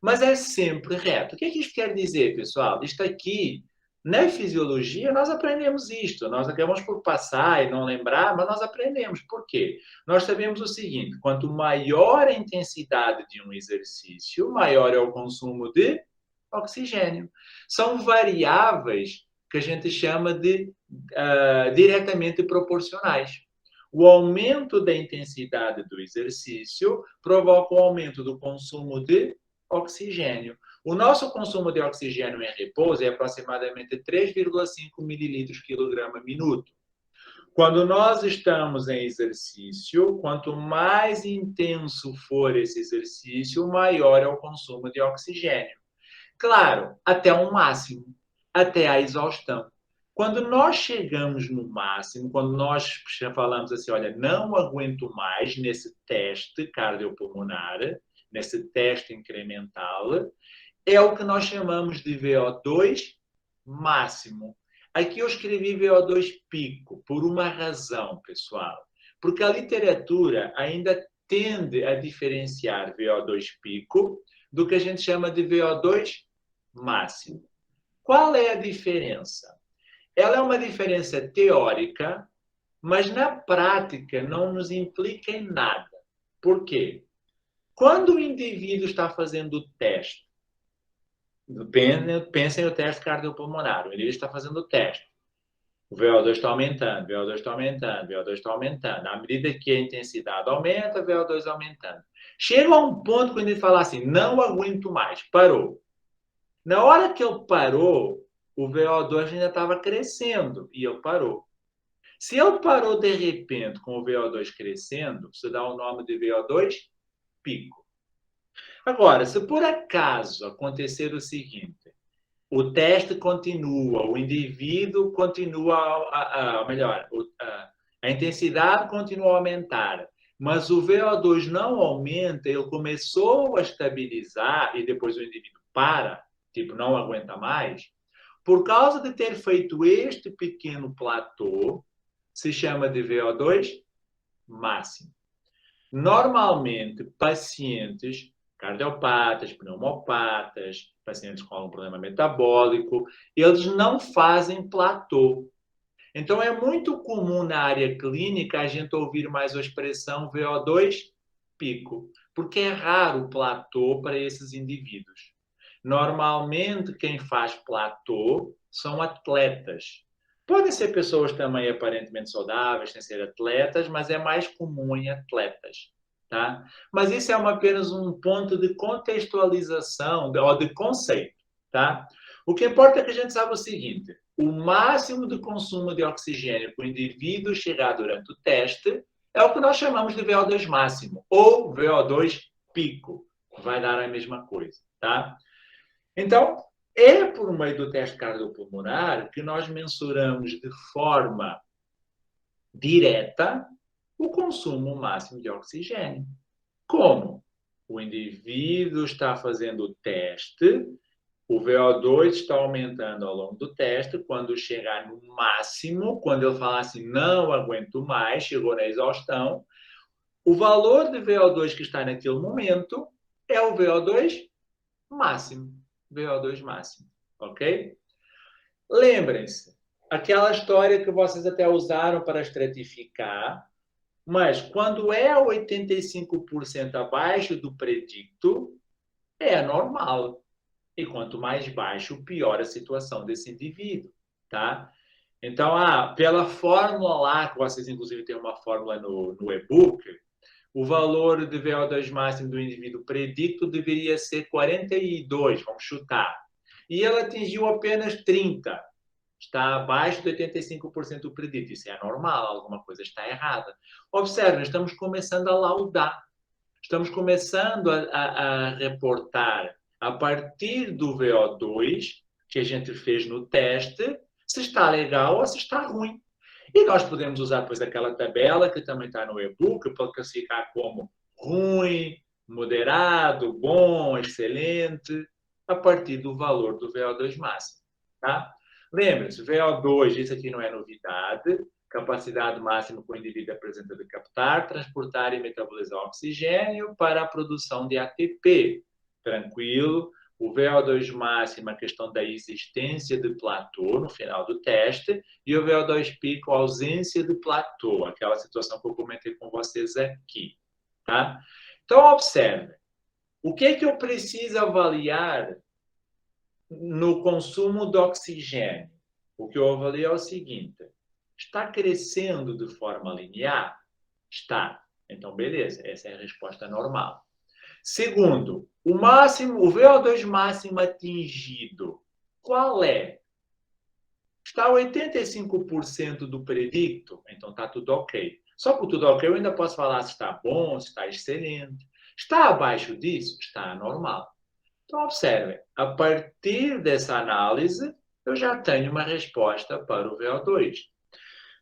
Mas é sempre reto. O que é que isso quer dizer, pessoal? Isto aqui, na fisiologia, nós aprendemos isto. Nós acabamos por passar e não lembrar, mas nós aprendemos. Por quê? Nós sabemos o seguinte, quanto maior a intensidade de um exercício, maior é o consumo de oxigênio. São variáveis que a gente chama de diretamente proporcionais. O aumento da intensidade do exercício provoca o aumento do consumo de oxigênio. O nosso consumo de oxigênio em repouso é aproximadamente 3,5 mililitros quilograma minuto. Quando nós estamos em exercício, quanto mais intenso for esse exercício, maior é o consumo de oxigênio. Claro, até um máximo, até a exaustão. Quando nós chegamos no máximo, quando nós falamos assim, olha, não aguento mais nesse teste cardiopulmonar, nesse teste incremental, é o que nós chamamos de VO2 máximo. Aqui eu escrevi VO2 pico, por uma razão, pessoal. Porque a literatura ainda tende a diferenciar VO2 pico do que a gente chama de VO2 máximo. Qual é a diferença? Ela é uma diferença teórica, mas na prática não nos implica em nada. Por quê? Quando o indivíduo está fazendo o teste, pensem no teste cardiopulmonar, o indivíduo está fazendo o teste. O VO2 está aumentando, o VO2 está aumentando, o VO2 está aumentando. À medida que a intensidade aumenta, o VO2 aumentando. Chega a um ponto que o indivíduo fala assim, não aguento mais, parou. Na hora que ele parou, o VO2 ainda estava crescendo e ele parou. Se ele parou de repente com o VO2 crescendo, você dá o nome de VO2 pico. Agora, se por acaso acontecer o seguinte, o teste continua, o indivíduo continua, a intensidade continua a aumentar, mas o VO2 não aumenta, ele começou a estabilizar e depois o indivíduo para, tipo, não aguenta mais, por causa de ter feito este pequeno platô, se chama de VO2 máximo. Normalmente, pacientes cardiopatas, pneumopatas, pacientes com algum problema metabólico, eles não fazem platô. Então, é muito comum na área clínica a gente ouvir mais a expressão VO2 pico, porque é raro o platô para esses indivíduos. Normalmente, quem faz platô são atletas. Podem ser pessoas também aparentemente saudáveis, sem ser atletas, mas é mais comum em atletas. Tá? Mas isso é apenas um ponto de contextualização, ou de conceito. Tá? O que importa é que a gente sabe o seguinte: o máximo de consumo de oxigênio que o indivíduo chegar durante o teste é o que nós chamamos de VO2 máximo, ou VO2 pico. Vai dar a mesma coisa, tá? Então, é por meio do teste cardiopulmonar que nós mensuramos de forma direta o consumo máximo de oxigênio. Como? O indivíduo está fazendo o teste, o VO2 está aumentando ao longo do teste, quando chegar no máximo, quando ele falar assim, não aguento mais, chegou na exaustão, o valor de VO2 que está naquele momento é o VO2 máximo. VO2 máximo, ok? Lembrem-se, aquela história que vocês até usaram para estratificar, mas quando é 85% abaixo do predicto, é normal. E quanto mais baixo, pior a situação desse indivíduo, tá? Então, pela fórmula lá, que vocês inclusive têm uma fórmula no e-book, o valor de VO2 máximo do indivíduo predicto deveria ser 42, vamos chutar. E ele atingiu apenas 30. Está abaixo de 85% do predito. Isso é normal, alguma coisa está errada. Observem, estamos começando a laudar. Estamos começando a reportar, a partir do VO2 que a gente fez no teste, se está legal ou se está ruim. E nós podemos usar depois aquela tabela que também está no e-book para classificar como ruim, moderado, bom, excelente, a partir do valor do VO2 máximo. Tá? Lembre-se, VO2, isso aqui não é novidade, capacidade máxima que o indivíduo apresenta de captar, transportar e metabolizar oxigênio para a produção de ATP. Tranquilo. O VO2 máximo, a questão da existência de platô no final do teste, e o VO2 pico, a ausência de platô, aquela situação que eu comentei com vocês aqui. Tá? Então, observe. O que é que eu preciso avaliar no consumo de oxigênio? O que eu avalio é o seguinte: está crescendo de forma linear? Está. Então, beleza, essa é a resposta normal. Segundo, o VO2 máximo atingido, qual é? Está 85% do predicto? Então está tudo ok. Só por tudo ok, eu ainda posso falar se está bom, se está excelente. Está abaixo disso? Está normal. Então, observe, a partir dessa análise, eu já tenho uma resposta para o VO2.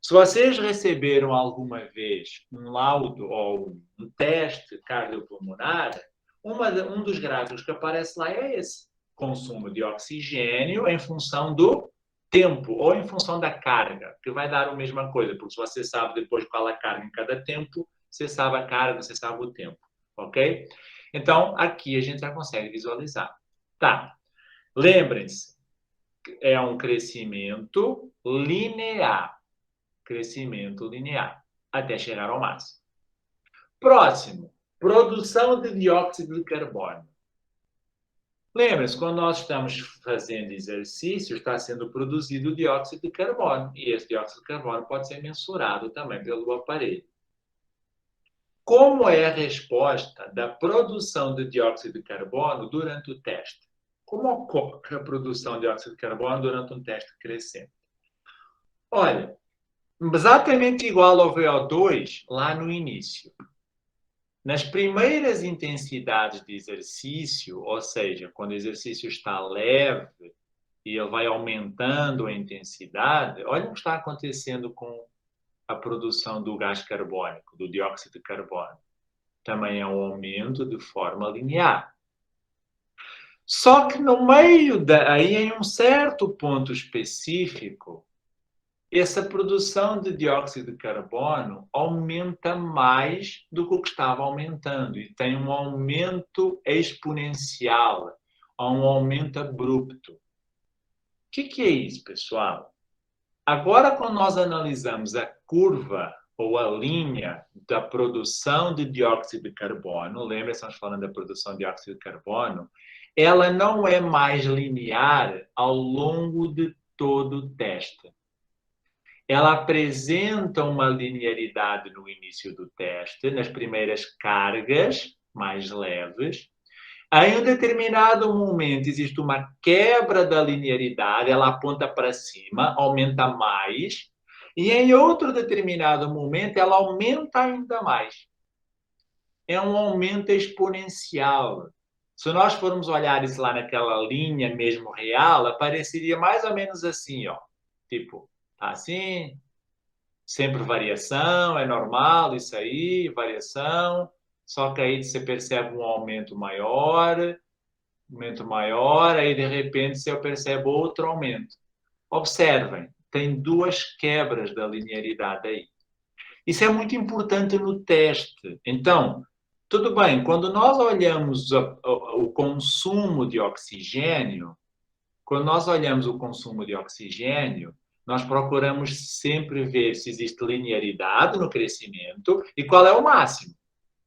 Se vocês receberam alguma vez um laudo ou um teste cardiopulmonar, um dos gráficos que aparece lá é esse. Consumo de oxigênio em função do tempo ou em função da carga, que vai dar a mesma coisa, porque se você sabe depois qual é a carga em cada tempo, você sabe a carga, você sabe o tempo, ok? Então, aqui a gente já consegue visualizar. Tá. Lembrem-se, é um crescimento linear. Crescimento linear, até chegar ao máximo. Próximo, produção de dióxido de carbono. Lembre-se, quando nós estamos fazendo exercício, está sendo produzido dióxido de carbono. E esse dióxido de carbono pode ser mensurado também pelo aparelho. Como é a resposta da produção de dióxido de carbono durante o teste? Como ocorre a produção de dióxido de carbono durante um teste crescente? Olha, exatamente igual ao VO2 lá no início. Nas primeiras intensidades de exercício, ou seja, quando o exercício está leve e ele vai aumentando a intensidade, olha o que está acontecendo com a produção do gás carbônico, do dióxido de carbono. Também é um aumento de forma linear. Só que no meio aí, em um certo ponto específico, essa produção de dióxido de carbono aumenta mais do que o que estava aumentando e tem um aumento exponencial, um aumento abrupto. O que é isso, pessoal? Agora, quando nós analisamos a curva ou a linha da produção de dióxido de carbono, lembra, estamos falando da produção de dióxido de carbono, ela não é mais linear ao longo de todo o teste. Ela apresenta uma linearidade no início do teste, nas primeiras cargas mais leves. Em um determinado momento existe uma quebra da linearidade, ela aponta para cima, aumenta mais, e em outro determinado momento ela aumenta ainda mais. É um aumento exponencial. Se nós formos olhar isso lá naquela linha mesmo real, apareceria mais ou menos assim, ó. Tipo, tá assim, sempre variação, é normal isso aí, variação, só que aí você percebe um aumento maior, aí de repente você percebe outro aumento. Observem, tem duas quebras da linearidade aí. Isso é muito importante no teste. Então, tudo bem, quando nós olhamos o consumo de oxigênio, nós procuramos sempre ver se existe linearidade no crescimento e qual é o máximo.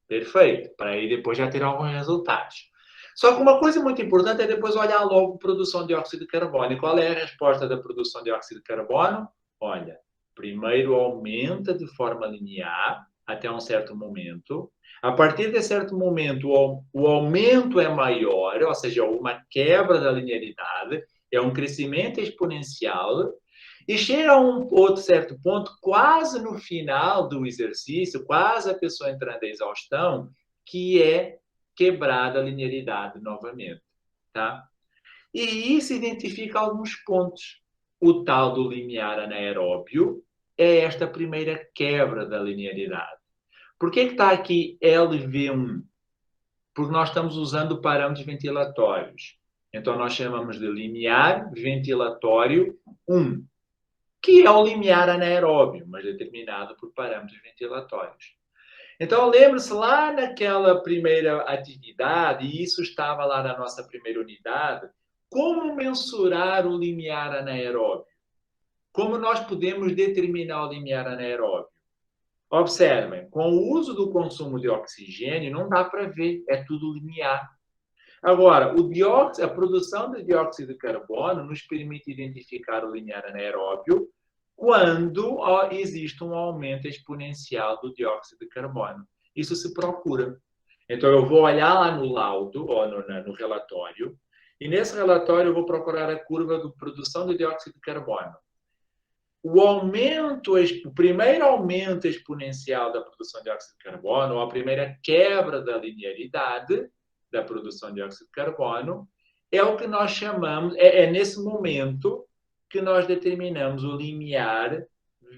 Perfeito, para aí depois já ter alguns resultados. Só que uma coisa muito importante é depois olhar logo a produção de dióxido de carbono. E qual é a resposta da produção de dióxido de carbono? Olha, primeiro aumenta de forma linear até um certo momento. A partir de certo momento, o aumento é maior, ou seja, uma quebra da linearidade, é um crescimento exponencial, e chega a um outro certo ponto, quase no final do exercício, quase a pessoa entrando em exaustão, que é quebrada a linearidade novamente, tá? E isso identifica alguns pontos. O tal do limiar anaeróbio é esta primeira quebra da linearidade. Por que está aqui LV1? Porque nós estamos usando parâmetros ventilatórios. Então, nós chamamos de limiar ventilatório 1, que é o limiar anaeróbio, mas determinado por parâmetros ventilatórios. Então, lembre-se lá naquela primeira atividade, e isso estava lá na nossa primeira unidade, como mensurar o limiar anaeróbio? Como nós podemos determinar o limiar anaeróbio? Observem, com o uso do consumo de oxigênio, não dá para ver, é tudo linear. Agora, a produção de dióxido de carbono nos permite identificar o limiar anaeróbio quando existe um aumento exponencial do dióxido de carbono. Isso se procura. Então, eu vou olhar lá no laudo, ou no relatório, e nesse relatório eu vou procurar a curva de produção de dióxido de carbono. O primeiro aumento exponencial da produção de dióxido de carbono, ou a primeira quebra da linearidade da produção de dióxido de carbono, é o que nós chamamos, nesse momento que nós determinamos o limiar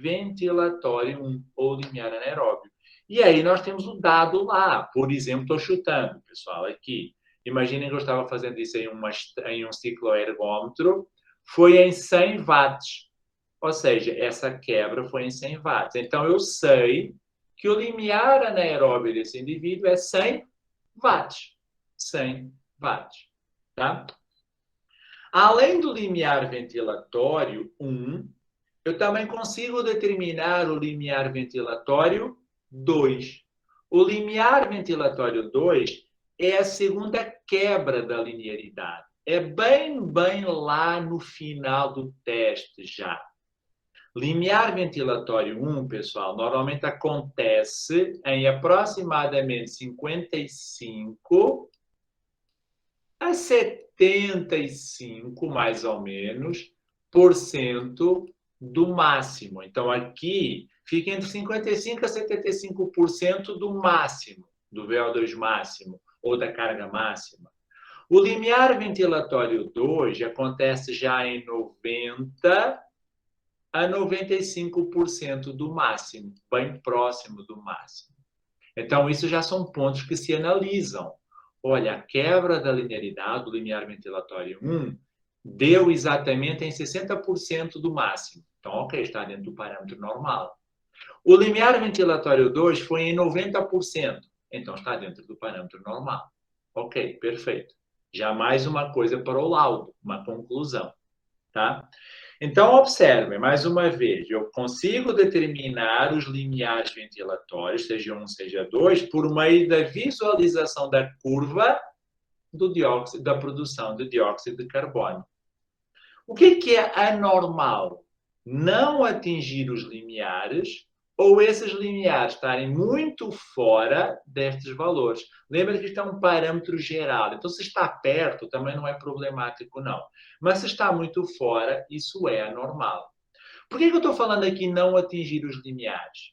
ventilatório 1, ou limiar anaeróbio. E aí nós temos o dado lá. Por exemplo, estou chutando, pessoal, aqui. Imaginem que eu estava fazendo isso em um cicloergômetro, foi em 100 watts. Ou seja, essa quebra foi em 100 watts. Então, eu sei que o limiar anaeróbio desse indivíduo é 100 watts. 100 watts. Tá? Além do limiar ventilatório 1, eu também consigo determinar o limiar ventilatório 2. O limiar ventilatório 2 é a segunda quebra da linearidade. É bem lá no final do teste já. Limiar ventilatório 1, pessoal, normalmente acontece em aproximadamente 55 a 75, mais ou menos, por cento do máximo. Então, aqui fica entre 55% a 75% do máximo, do VO2 máximo, ou da carga máxima. O limiar ventilatório 2 acontece já em 90% a 95% do máximo, bem próximo do máximo. Então, isso já são pontos que se analisam. Olha, a quebra da linearidade do limiar ventilatório 1 deu exatamente em 60% do máximo. Então, ok, está dentro do parâmetro normal. O limiar ventilatório 2 foi em 90%. Então, está dentro do parâmetro normal. Ok, perfeito. Já mais uma coisa para o laudo, uma conclusão. Tá? Então, observem, mais uma vez, eu consigo determinar os limiares ventilatórios, seja 1, seja 2, por meio da visualização da curva da produção de dióxido de carbono. O que é anormal? Não atingir os limiares ou esses limiares estarem muito fora destes valores. Lembra que isto é um parâmetro geral. Então, se está perto, também não é problemático, não. Mas se está muito fora, isso é anormal. Por que eu estou falando aqui não atingir os limiares?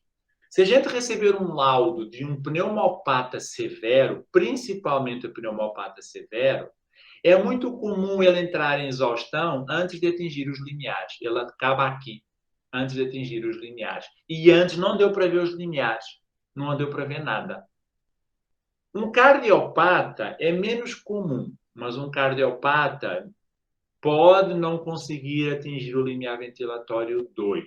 Se a gente receber um laudo de um pneumopata severo, principalmente o pneumopata severo, é muito comum ele entrar em exaustão antes de atingir os limiares. Ele acaba aqui, antes de atingir os limiares. E antes não deu para ver os limiares. Não deu para ver nada. Um cardiopata é menos comum, mas um cardiopata pode não conseguir atingir o limiar ventilatório 2.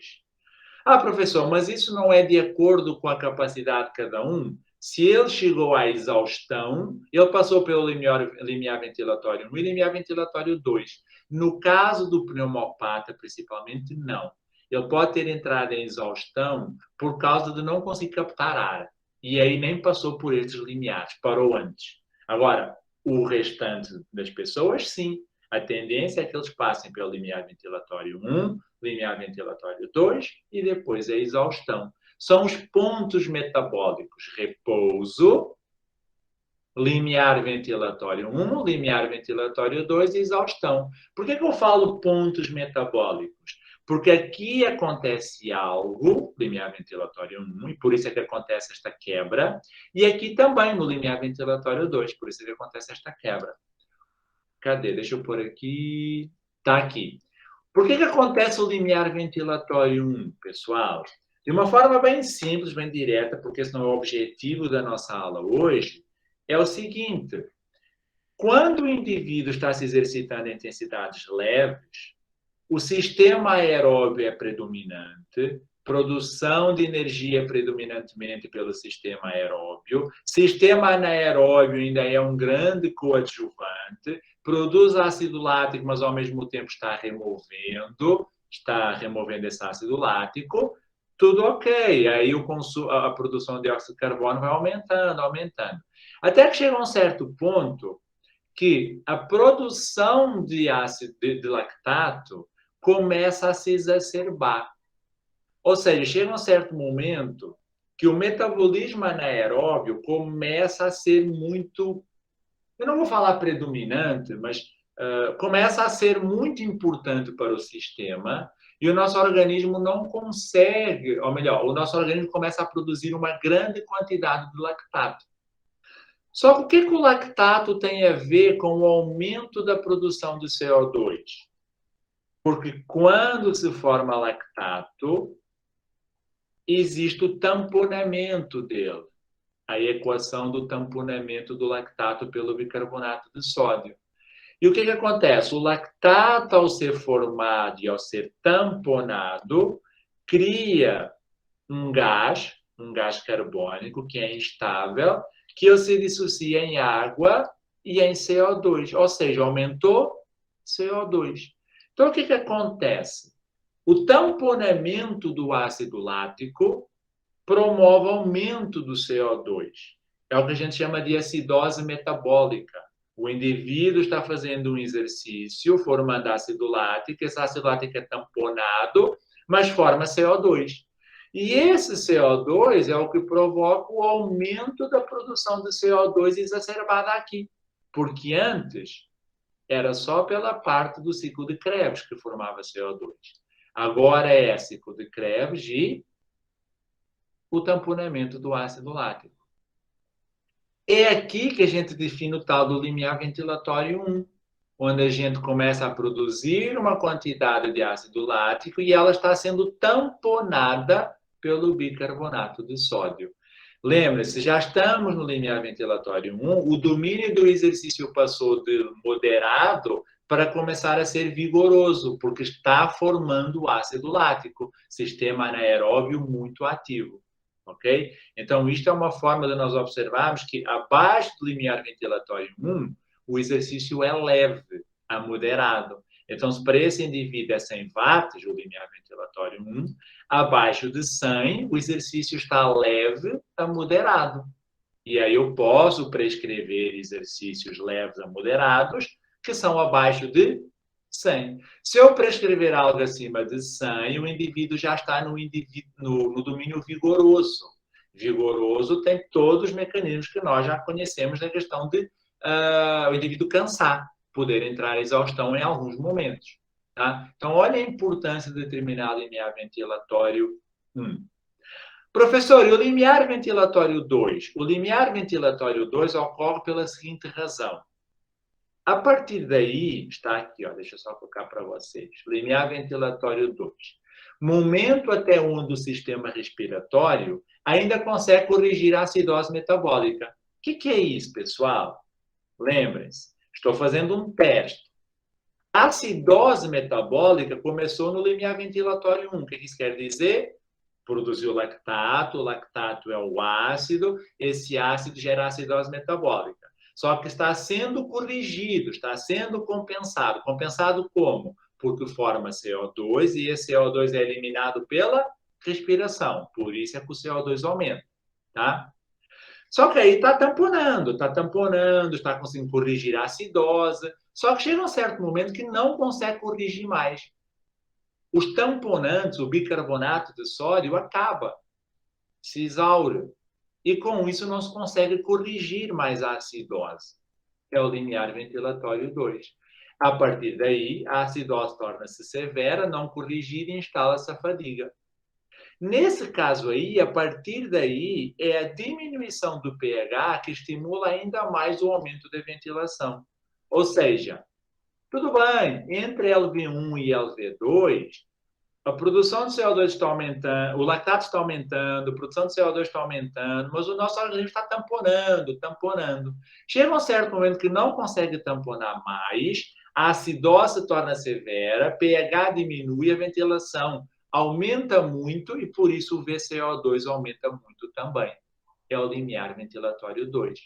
Ah, professor, mas isso não é de acordo com a capacidade de cada um? Se ele chegou à exaustão, ele passou pelo limiar ventilatório 1 e limiar ventilatório 2. No caso do pneumopata, principalmente, não. Ele pode ter entrado em exaustão por causa de não conseguir captar ar. E aí nem passou por esses limiares, parou antes. Agora, o restante das pessoas, sim. A tendência é que eles passem pelo limiar ventilatório 1, limiar ventilatório 2 e depois a exaustão. São os pontos metabólicos: repouso, limiar ventilatório 1, limiar ventilatório 2 e exaustão. Por que eu falo pontos metabólicos? Porque aqui acontece algo, limiar ventilatório 1, e por isso é que acontece esta quebra, e aqui também no limiar ventilatório 2, por isso é que acontece esta quebra. Cadê? Deixa eu pôr aqui. Está aqui. Por que acontece o limiar ventilatório 1, pessoal? De uma forma bem simples, bem direta, porque esse não é o objetivo da nossa aula hoje, é o seguinte: quando o indivíduo está se exercitando em intensidades leves, o sistema aeróbio é predominante, produção de energia predominantemente pelo sistema aeróbio, sistema anaeróbio ainda é um grande coadjuvante, produz ácido lático, mas ao mesmo tempo está removendo esse ácido lático, tudo ok. Aí a produção de dióxido de carbono vai aumentando. Até que chega a um certo ponto que a produção de ácido de lactato começa a se exacerbar. Ou seja, chega um certo momento que o metabolismo anaeróbio começa a ser muito, eu não vou falar predominante, mas começa a ser muito importante para o sistema e o nosso organismo não consegue, ou melhor, o nosso organismo começa a produzir uma grande quantidade de lactato. Só que o que o lactato tem a ver com o aumento da produção de CO2? Porque quando se forma lactato, existe o tamponamento dele. A equação do tamponamento do lactato pelo bicarbonato de sódio. E o que acontece? O lactato, ao ser formado e ao ser tamponado, cria um gás carbônico, que é instável, que ele se dissocia em água e em CO2. Ou seja, aumentou CO2. Então, o que acontece? O tamponamento do ácido lático promove aumento do CO2. É o que a gente chama de acidose metabólica. O indivíduo está fazendo um exercício, formando ácido lático, esse ácido lático é tamponado, mas forma CO2. E esse CO2 é o que provoca o aumento da produção de CO2 exacerbada aqui. Porque antes era só pela parte do ciclo de Krebs que formava CO2. Agora é ciclo de Krebs e o tamponamento do ácido lático. É aqui que a gente define o tal do limiar ventilatório 1, onde a gente começa a produzir uma quantidade de ácido lático e ela está sendo tamponada pelo bicarbonato de sódio. Lembre-se, já estamos no limiar ventilatório 1, o domínio do exercício passou de moderado para começar a ser vigoroso, porque está formando ácido lático, sistema anaeróbio muito ativo. Ok? Então, isto é uma forma de nós observarmos que abaixo do limiar ventilatório 1, o exercício é leve a moderado. Então, se para esse indivíduo é 100 watts, o limiar ventilatório 1, abaixo de 100, o exercício está leve a moderado. E aí eu posso prescrever exercícios leves a moderados, que são abaixo de 100. Se eu prescrever algo acima de 100, o indivíduo já está no domínio vigoroso. Vigoroso tem todos os mecanismos que nós já conhecemos na questão de o indivíduo cansar, poder entrar em exaustão em alguns momentos. Tá? Então, olha a importância de determinar limiar ventilatório 1. Professor, e o limiar ventilatório 2? O limiar ventilatório 2 ocorre pela seguinte razão. A partir daí, está aqui, ó, deixa eu só colocar para vocês. Limiar ventilatório 2. Momento até onde o sistema respiratório ainda consegue corrigir a acidose metabólica. O que é isso, pessoal? Lembrem-se, estou fazendo um teste. A acidose metabólica começou no limiar ventilatório 1. O que isso quer dizer? Produziu lactato, o lactato é o ácido, esse ácido gera acidose metabólica. Só que está sendo corrigido, está sendo compensado. Compensado como? Porque forma CO2 e esse CO2 é eliminado pela respiração. Por isso é que o CO2 aumenta, tá? Só que aí está tamponando, está conseguindo corrigir a acidose. Só que chega um certo momento que não consegue corrigir mais. Os tamponantes, o bicarbonato de sódio, acaba, se exaure. E com isso não se consegue corrigir mais a acidose. É o limiar ventilatório 2. A partir daí, a acidose torna-se severa, não corrigida e instala-se a fadiga. Nesse caso aí, a partir daí, é a diminuição do pH que estimula ainda mais o aumento da ventilação. Ou seja, tudo bem, entre LV1 e LV2, a produção de CO2 está aumentando, o lactato está aumentando, a produção de CO2 está aumentando, mas o nosso organismo está tamponando. Chega um certo momento que não consegue tamponar mais, a acidose torna severa, pH diminui, a ventilação aumenta muito e, por isso, o VCO2 aumenta muito também. É o limiar ventilatório 2.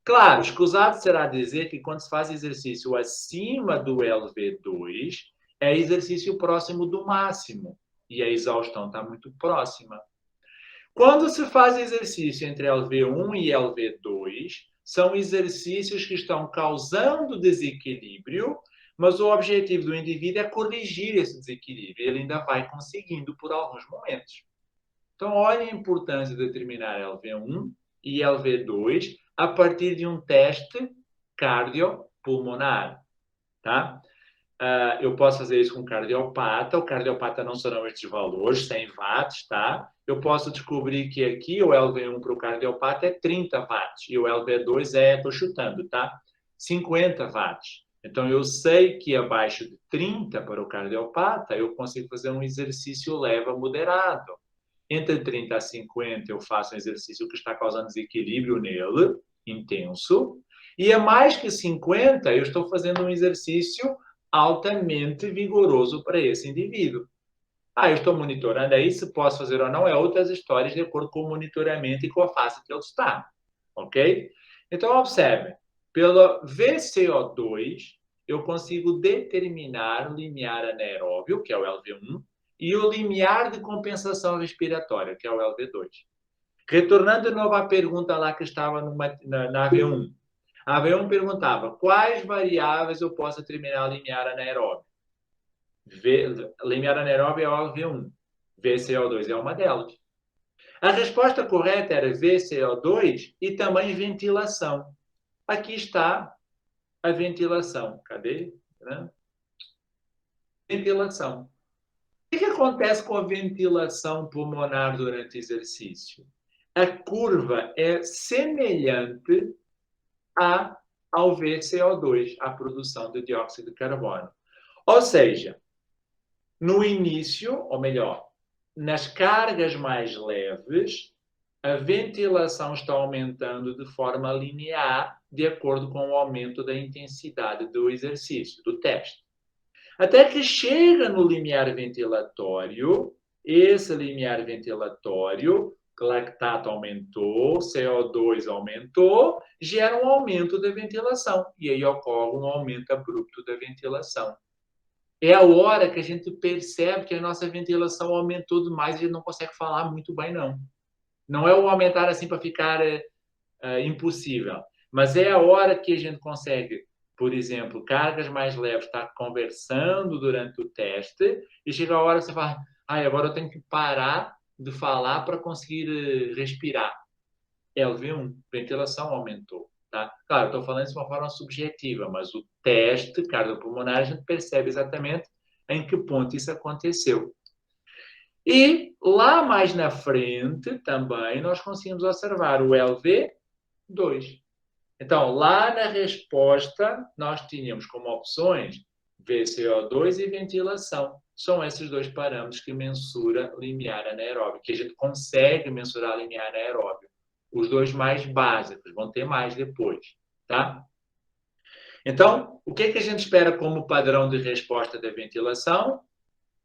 Claro, escusado será dizer que quando se faz exercício acima do LV2, é exercício próximo do máximo e a exaustão está muito próxima. Quando se faz exercício entre LV1 e LV2, são exercícios que estão causando desequilíbrio, mas o objetivo do indivíduo é corrigir esse desequilíbrio. Ele ainda vai conseguindo por alguns momentos. Então, olha a importância de determinar LV1 e LV2 a partir de um teste cardiopulmonar, tá? Eu posso fazer isso com cardiopata. O cardiopata não serão estes valores, 100 watts, tá? Eu posso descobrir que aqui o LV1 para o cardiopata é 30 watts e o LV2 estou chutando, tá? 50 watts. Então, eu sei que abaixo de 30 para o cardiopata, eu consigo fazer um exercício leve a moderado. Entre 30 a 50, eu faço um exercício que está causando desequilíbrio nele, intenso. E a mais que 50, eu estou fazendo um exercício altamente vigoroso para esse indivíduo. Eu estou monitorando aí, se posso fazer ou não, é outras histórias de acordo com o monitoramento e com a fase que ele está. Ok? Então, observe. Pelo VCO2, eu consigo determinar o limiar anaeróbio, que é o LV1, e o limiar de compensação respiratória, que é o LV2. Retornando de novo à pergunta lá que estava na AV1. A AV1 perguntava, quais variáveis eu posso determinar limiar anaeróbio? Limiar anaeróbio é o LV1. VCO2 é uma delas. A resposta correta era VCO2 e também ventilação. Aqui está a ventilação. Cadê? Ventilação. O que acontece com a ventilação pulmonar durante o exercício? A curva é semelhante ao VCO2, a produção de dióxido de carbono. Ou seja, no início, ou melhor, nas cargas mais leves, a ventilação está aumentando de forma linear, de acordo com o aumento da intensidade do exercício, do teste. Até que chega no limiar ventilatório, esse limiar ventilatório, lactato aumentou, CO2 aumentou, gera um aumento da ventilação. E aí ocorre um aumento abrupto da ventilação. É a hora que a gente percebe que a nossa ventilação aumentou demais e a gente não consegue falar muito bem, não. Não é o aumentar assim para ficar impossível, mas é a hora que a gente consegue por exemplo, cargas mais leves, está conversando durante o teste e chega a hora que você fala, agora eu tenho que parar de falar para conseguir respirar. LV1, ventilação aumentou. Tá? Claro, estou falando isso de uma forma subjetiva, mas o teste cardiopulmonar a gente percebe exatamente em que ponto isso aconteceu. E lá mais na frente também nós conseguimos observar o LV2. Então, lá na resposta, nós tínhamos como opções VCO2 e ventilação. São esses dois parâmetros que mensura limiar anaeróbio, que a gente consegue mensurar limiar anaeróbio. Os dois mais básicos, vão ter mais depois, tá? Então, o que a gente espera como padrão de resposta da ventilação?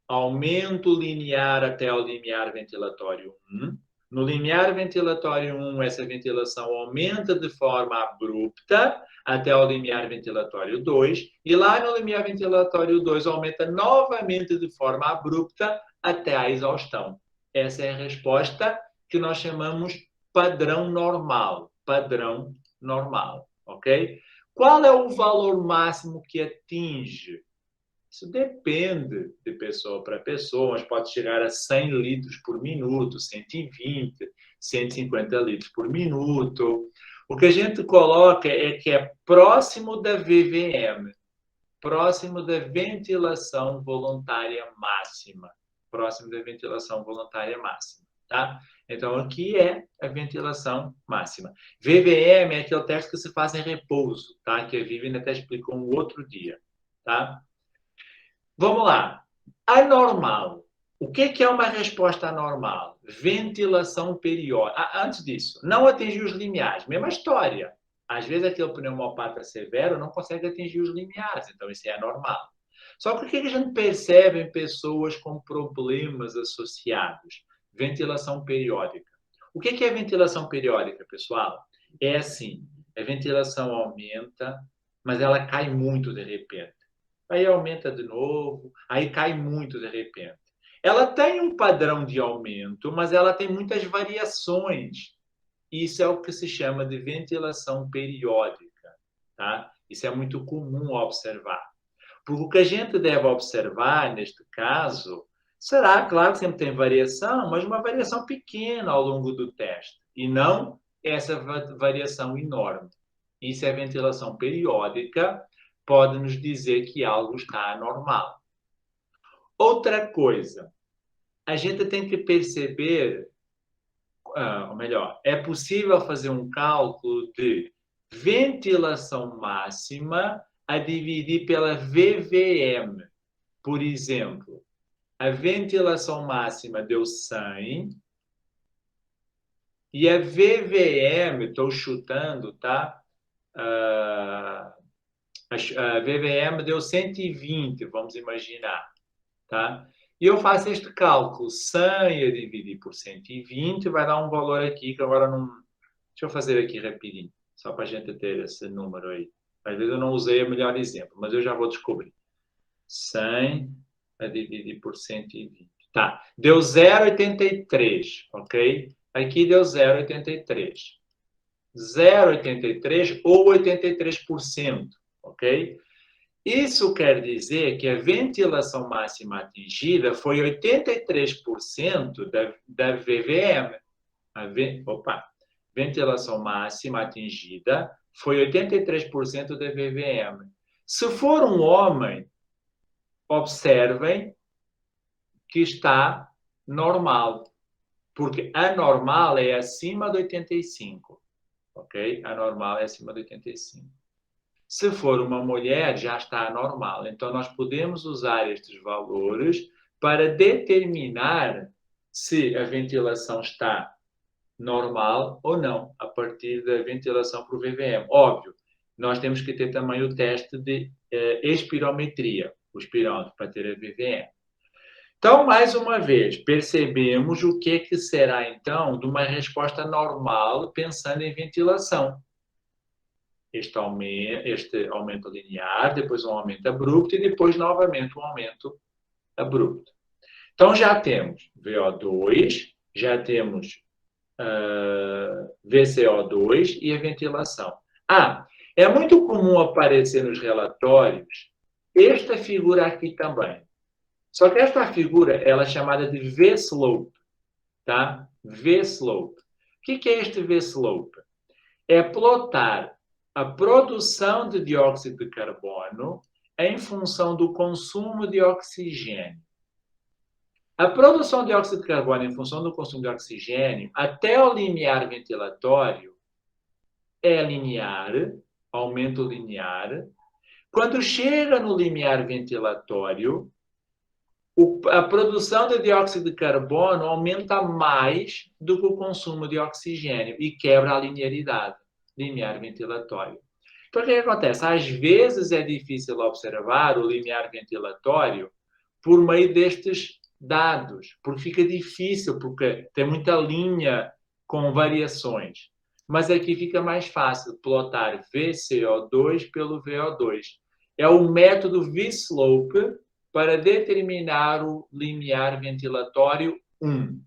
Aumento linear até o limiar ventilatório 1. No limiar ventilatório 1, essa ventilação aumenta de forma abrupta até o limiar ventilatório 2. E lá no limiar ventilatório 2, aumenta novamente de forma abrupta até a exaustão. Essa é a resposta que nós chamamos padrão normal. Padrão normal, ok? Qual é o valor máximo que atinge? Isso depende de pessoa para pessoa, mas pode chegar a 100 litros por minuto, 120, 150 litros por minuto. O que a gente coloca é que é próximo da VVM, próximo da ventilação voluntária máxima. Próximo da ventilação voluntária máxima, tá? Então, aqui é a ventilação máxima. VVM é aquele teste que se faz em repouso, tá? Que a Viviane até explicou um outro dia, tá? Vamos lá. Anormal. O que é uma resposta anormal? Ventilação periódica. Antes disso, não atingir os limiares. Mesma história. Às vezes, aquele pneumopata severo não consegue atingir os limiares. Então, isso é anormal. Só que o que a gente percebe em pessoas com problemas associados? Ventilação periódica. O que é ventilação periódica, pessoal? É assim, a ventilação aumenta, mas ela cai muito de repente. Aí aumenta de novo, aí cai muito de repente. Ela tem um padrão de aumento, mas ela tem muitas variações. Isso é o que se chama de ventilação periódica, tá? Isso é muito comum observar. Porque o que a gente deve observar, neste caso, será, claro que sempre tem variação, mas uma variação pequena ao longo do teste, e não essa variação enorme. Isso é ventilação periódica, pode nos dizer que algo está anormal. Outra coisa, a gente tem que perceber, ou melhor, é possível fazer um cálculo de ventilação máxima a dividir pela VVM. Por exemplo, a ventilação máxima deu 100 e a VVM, estou chutando, tá? A VVM deu 120, vamos imaginar, tá? E eu faço este cálculo, 100 a dividir por 120 vai dar um valor aqui que agora não... Deixa eu fazer aqui rapidinho, só para a gente ter esse número aí. Às vezes eu não usei o melhor exemplo, mas eu já vou descobrir. 100 a dividir por 120. Tá, deu 0,83, ok? Aqui deu 0,83. 0,83 ou 83%. Ok? Isso quer dizer que a ventilação máxima atingida foi 83% da VVM. Ventilação máxima atingida foi 83% da VVM. Se for um homem, observem que está normal, porque anormal é acima de 85. Ok? Anormal é acima de 85. Se for uma mulher, já está anormal. Então, nós podemos usar estes valores para determinar se a ventilação está normal ou não, a partir da ventilação por VVM. Óbvio, nós temos que ter também o teste de espirometria, o espirómetro, para ter a VVM. Então, mais uma vez, percebemos o que será, então, de uma resposta normal pensando em ventilação. Este aumento linear, depois um aumento abrupto e depois, novamente, um aumento abrupto. Então, já temos VO2, já temos VCO2 e a ventilação. É muito comum aparecer nos relatórios esta figura aqui também. Só que esta figura ela é chamada de V-slope, tá? V-slope. O que é este V-slope? É plotar a produção de dióxido de carbono em função do consumo de oxigênio. A produção de dióxido de carbono em função do consumo de oxigênio, até o limiar ventilatório, é linear, aumento linear. Quando chega no limiar ventilatório, a produção de dióxido de carbono aumenta mais do que o consumo de oxigênio e quebra a linearidade, limiar ventilatório. Então, o que acontece? Às vezes é difícil observar o limiar ventilatório por meio destes dados, porque fica difícil, porque tem muita linha com variações. Mas aqui fica mais fácil plotar VCO2 pelo VO2. É o método V-slope para determinar o limiar ventilatório 1.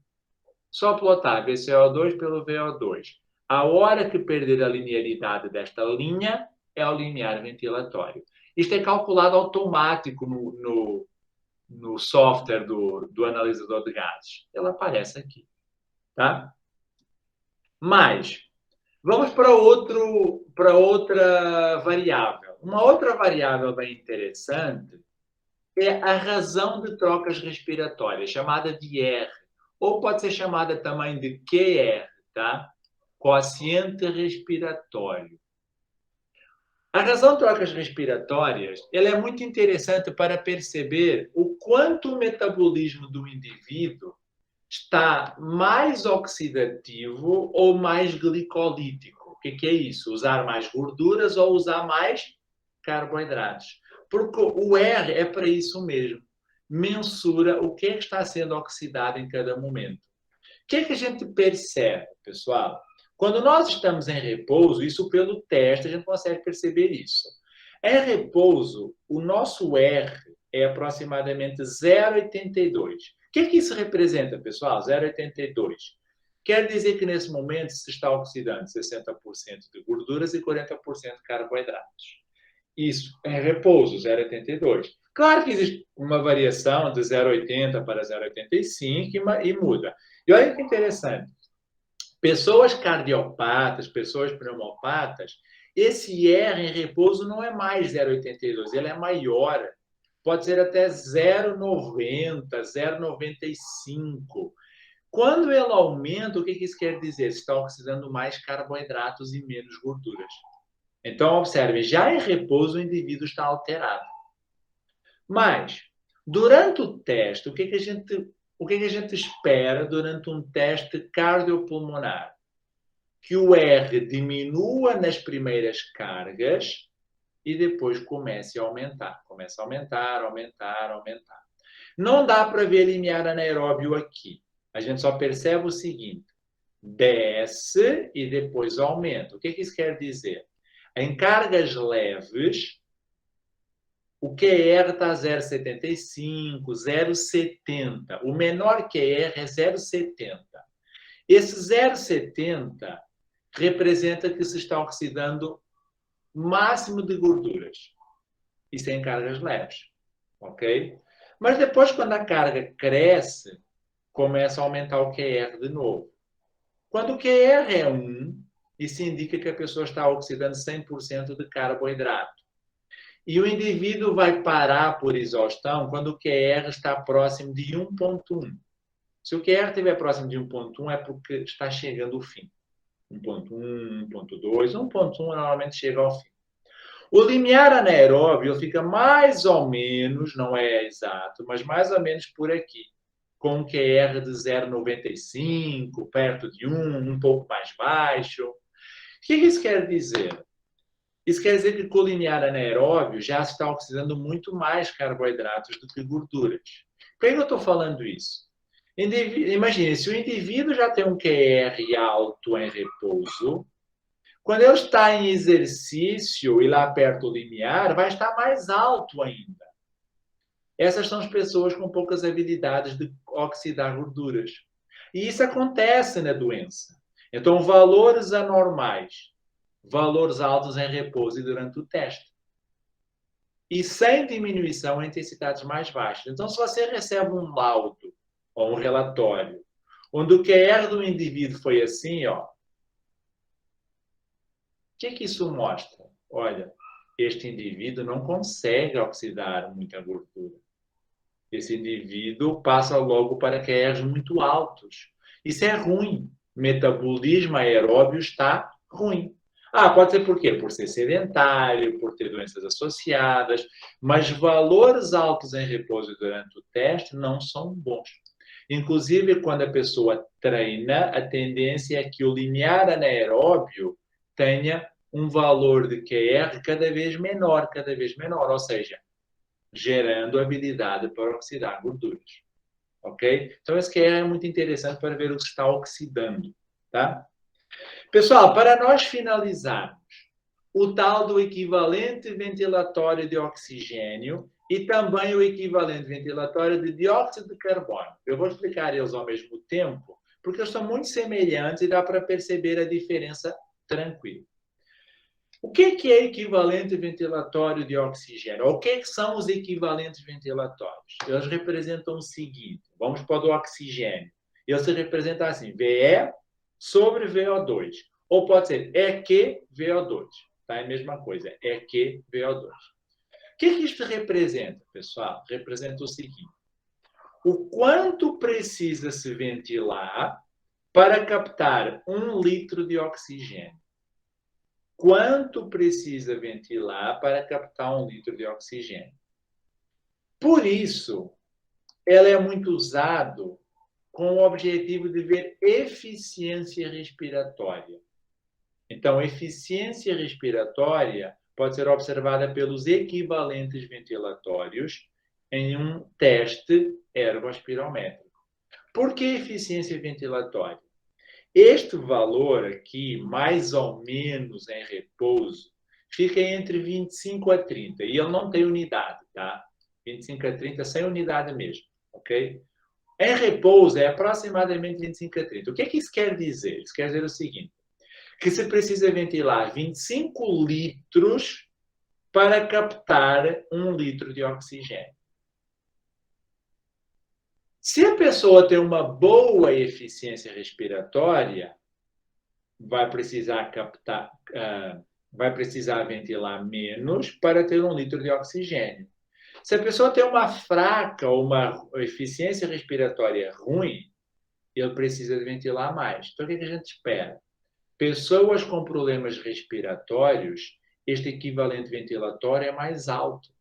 Só plotar VCO2 pelo VO2. A hora que perder a linearidade desta linha é o limiar ventilatório. Isto é calculado automático no software do analisador de gases. Ela aparece aqui. Tá? Mas, vamos para outra variável. Uma outra variável bem interessante é a razão de trocas respiratórias, chamada de R, ou pode ser chamada também de QR, tá? Quociente respiratório. A razão de trocas respiratórias, ela é muito interessante para perceber o quanto o metabolismo do indivíduo está mais oxidativo ou mais glicolítico. O que é isso? Usar mais gorduras ou usar mais carboidratos. Porque o R é para isso mesmo. Mensura o que é que está sendo oxidado em cada momento. O que é que a gente percebe, pessoal? Quando nós estamos em repouso, isso pelo teste a gente consegue perceber isso. Em repouso, o nosso R é aproximadamente 0,82. O que é que isso representa, pessoal? 0,82. Quer dizer que nesse momento se está oxidando 60% de gorduras e 40% de carboidratos. Isso em repouso, 0,82. Claro que existe uma variação de 0,80 para 0,85 e muda. E olha que interessante. Pessoas cardiopatas, pessoas pneumopatas, esse R em repouso não é mais 0,82, ele é maior. Pode ser até 0,90, 0,95. Quando ele aumenta, o que isso quer dizer? Você está oxidando mais carboidratos e menos gorduras. Então, observe, já em repouso o indivíduo está alterado. Mas, durante o teste, o que a gente espera durante um teste cardiopulmonar? Que o R diminua nas primeiras cargas e depois comece a aumentar. Começa a aumentar, aumentar, aumentar. Não dá para ver limiar anaeróbio aqui. A gente só percebe o seguinte. Desce e depois aumenta. O que isso quer dizer? Em cargas leves, o QR está 0,75, 0,70. O menor QR é 0,70. Esse 0,70 representa que se está oxidando máximo de gorduras. Isso é em cargas leves. Ok? Mas depois, quando a carga cresce, começa a aumentar o QR de novo. Quando o QR é 1, isso indica que a pessoa está oxidando 100% de carboidrato. E o indivíduo vai parar por exaustão quando o QR está próximo de 1,1. Se o QR estiver próximo de 1,1 é porque está chegando o fim. 1,1, 1,2, 1,1 normalmente chega ao fim. O limiar anaeróbio fica mais ou menos, não é exato, mas mais ou menos por aqui, com um QR de 0,95, perto de 1, um pouco mais baixo. O que isso quer dizer? Isso quer dizer que com o limiar anaeróbio já se está oxidando muito mais carboidratos do que gorduras. Por que eu estou falando isso? Imagine, se o indivíduo já tem um QR alto em repouso, quando ele está em exercício e lá perto do limiar, vai estar mais alto ainda. Essas são as pessoas com poucas habilidades de oxidar gorduras. E isso acontece na doença. Então, valores anormais valores altos em repouso e durante o teste. E sem diminuição em intensidades mais baixas. Então, se você recebe um laudo ou um relatório onde o QR do indivíduo foi assim, ó, o que isso mostra? Olha, este indivíduo não consegue oxidar muita gordura. Esse indivíduo passa logo para QRs muito altos. Isso é ruim. Metabolismo aeróbio está ruim. Pode ser por quê? Por ser sedentário, por ter doenças associadas, mas valores altos em repouso durante o teste não são bons. Inclusive, quando a pessoa treina, a tendência é que o limiar anaeróbio tenha um valor de QR cada vez menor, ou seja, gerando habilidade para oxidar gorduras. Ok? Então, esse QR é muito interessante para ver o que está oxidando. Tá? Pessoal, para nós finalizarmos, o tal do equivalente ventilatório de oxigênio e também o equivalente ventilatório de dióxido de carbono. Eu vou explicar eles ao mesmo tempo, porque eles são muito semelhantes e dá para perceber a diferença tranquilo. O que é equivalente ventilatório de oxigênio? O que são os equivalentes ventilatórios? Eles representam o seguinte, vamos para o do oxigênio. Ele se representa assim, VE sobre VO2. Ou pode ser EQ VO2. Tá? É a mesma coisa, EQ VO2. O que isto representa, pessoal? Representa o seguinte, o quanto precisa se ventilar para captar 1 litro de oxigênio. Quanto precisa ventilar para captar 1 litro de oxigênio. Por isso, ela é muito usada com o objetivo de ver eficiência respiratória. Então, eficiência respiratória pode ser observada pelos equivalentes ventilatórios em um teste ergospirométrico. Por que eficiência ventilatória? Este valor aqui, mais ou menos em repouso, fica entre 25 a 30. E ele não tem unidade, tá? 25 a 30 sem unidade mesmo, ok? Em repouso é aproximadamente 25 a 30. O que isso quer dizer? Isso quer dizer o seguinte, que se precisa ventilar 25 litros para captar 1 litro de oxigênio. Se a pessoa tem uma boa eficiência respiratória, vai precisar ventilar menos para ter 1 litro de oxigênio. Se a pessoa tem uma fraca ou uma eficiência respiratória ruim, ele precisa de ventilar mais. Então, o que a gente espera? Pessoas com problemas respiratórios, este equivalente ventilatório é mais alto.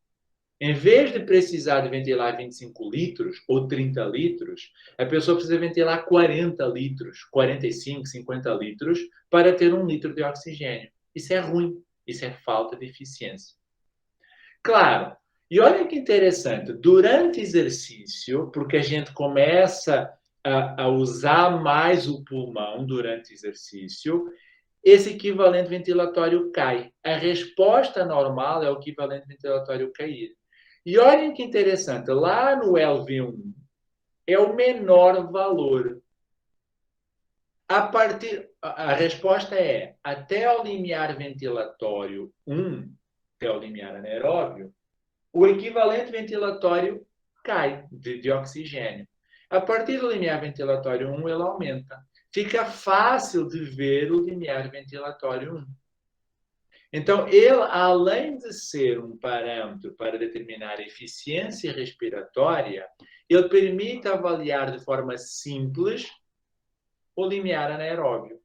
Em vez de precisar de ventilar 25 litros ou 30 litros, a pessoa precisa ventilar 40 litros, 45, 50 litros para ter 1 litro de oxigênio. Isso é ruim, isso é falta de eficiência. Claro, e olha que interessante, durante exercício, porque a gente começa a usar mais o pulmão durante exercício, esse equivalente ventilatório cai. A resposta normal é o equivalente ventilatório cair. E olhem que interessante, lá no LV1 é o menor valor. A resposta é, até o limiar ventilatório 1, até o limiar anaeróbio, o equivalente ventilatório cai de oxigênio. A partir do limiar ventilatório 1, ele aumenta. Fica fácil de ver o limiar ventilatório 1. Então, ele, além de ser um parâmetro para determinar a eficiência respiratória, ele permite avaliar de forma simples o limiar anaeróbio.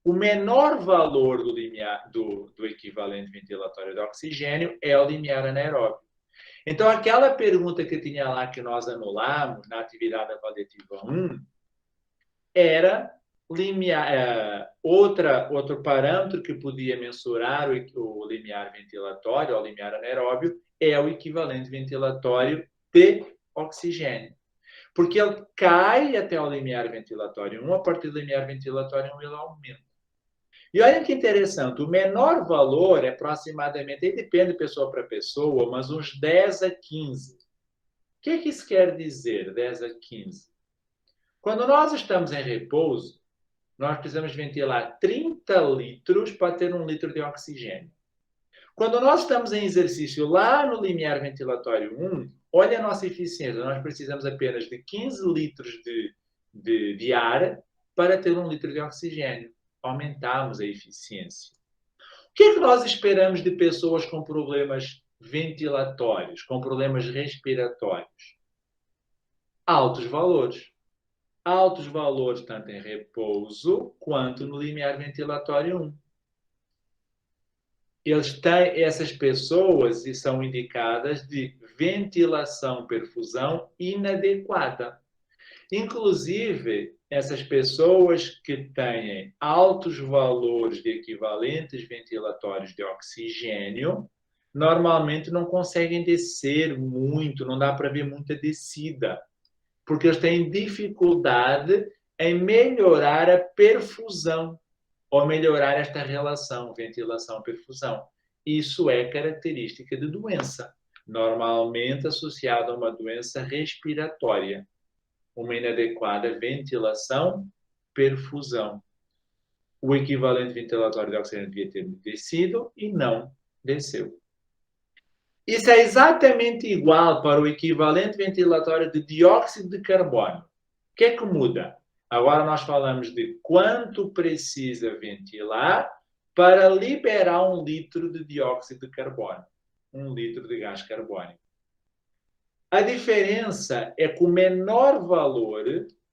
O menor valor do equivalente ventilatório de oxigênio é o limiar anaeróbio. Então, aquela pergunta que tinha lá que nós anulamos na atividade avaliativa 1 era outro parâmetro que podia mensurar o limiar ventilatório, o limiar anaeróbio, é o equivalente ventilatório de oxigênio. Porque ele cai até o limiar ventilatório 1, a partir do limiar ventilatório 1 ele aumenta. E olha que interessante, o menor valor é aproximadamente, aí depende de pessoa para pessoa, mas uns 10 a 15. O que isso quer dizer, 10 a 15? Quando nós estamos em repouso, nós precisamos ventilar 30 litros para ter 1 litro de oxigênio. Quando nós estamos em exercício lá no limiar ventilatório 1, olha a nossa eficiência. Nós precisamos apenas de 15 litros de ar para ter 1 litro de oxigênio. Aumentamos a eficiência. O que é que nós esperamos de pessoas com problemas ventilatórios, com problemas respiratórios? Altos valores. Altos valores tanto em repouso quanto no limiar ventilatório 1. Essas pessoas são indicadas de ventilação-perfusão inadequada. Inclusive, essas pessoas que têm altos valores de equivalentes ventilatórios de oxigênio, normalmente não conseguem descer muito, não dá para ver muita descida, porque eles têm dificuldade em melhorar a perfusão, ou melhorar esta relação ventilação-perfusão. Isso é característica de doença, normalmente associada a uma doença respiratória, uma inadequada ventilação-perfusão. O equivalente ventilatório de oxigênio devia ter descido e não desceu. Isso é exatamente igual para o equivalente ventilatório de dióxido de carbono. O que é que muda? Agora nós falamos de quanto precisa ventilar para liberar 1 litro de dióxido de carbono, 1 litro de gás carbônico. A diferença é que o menor valor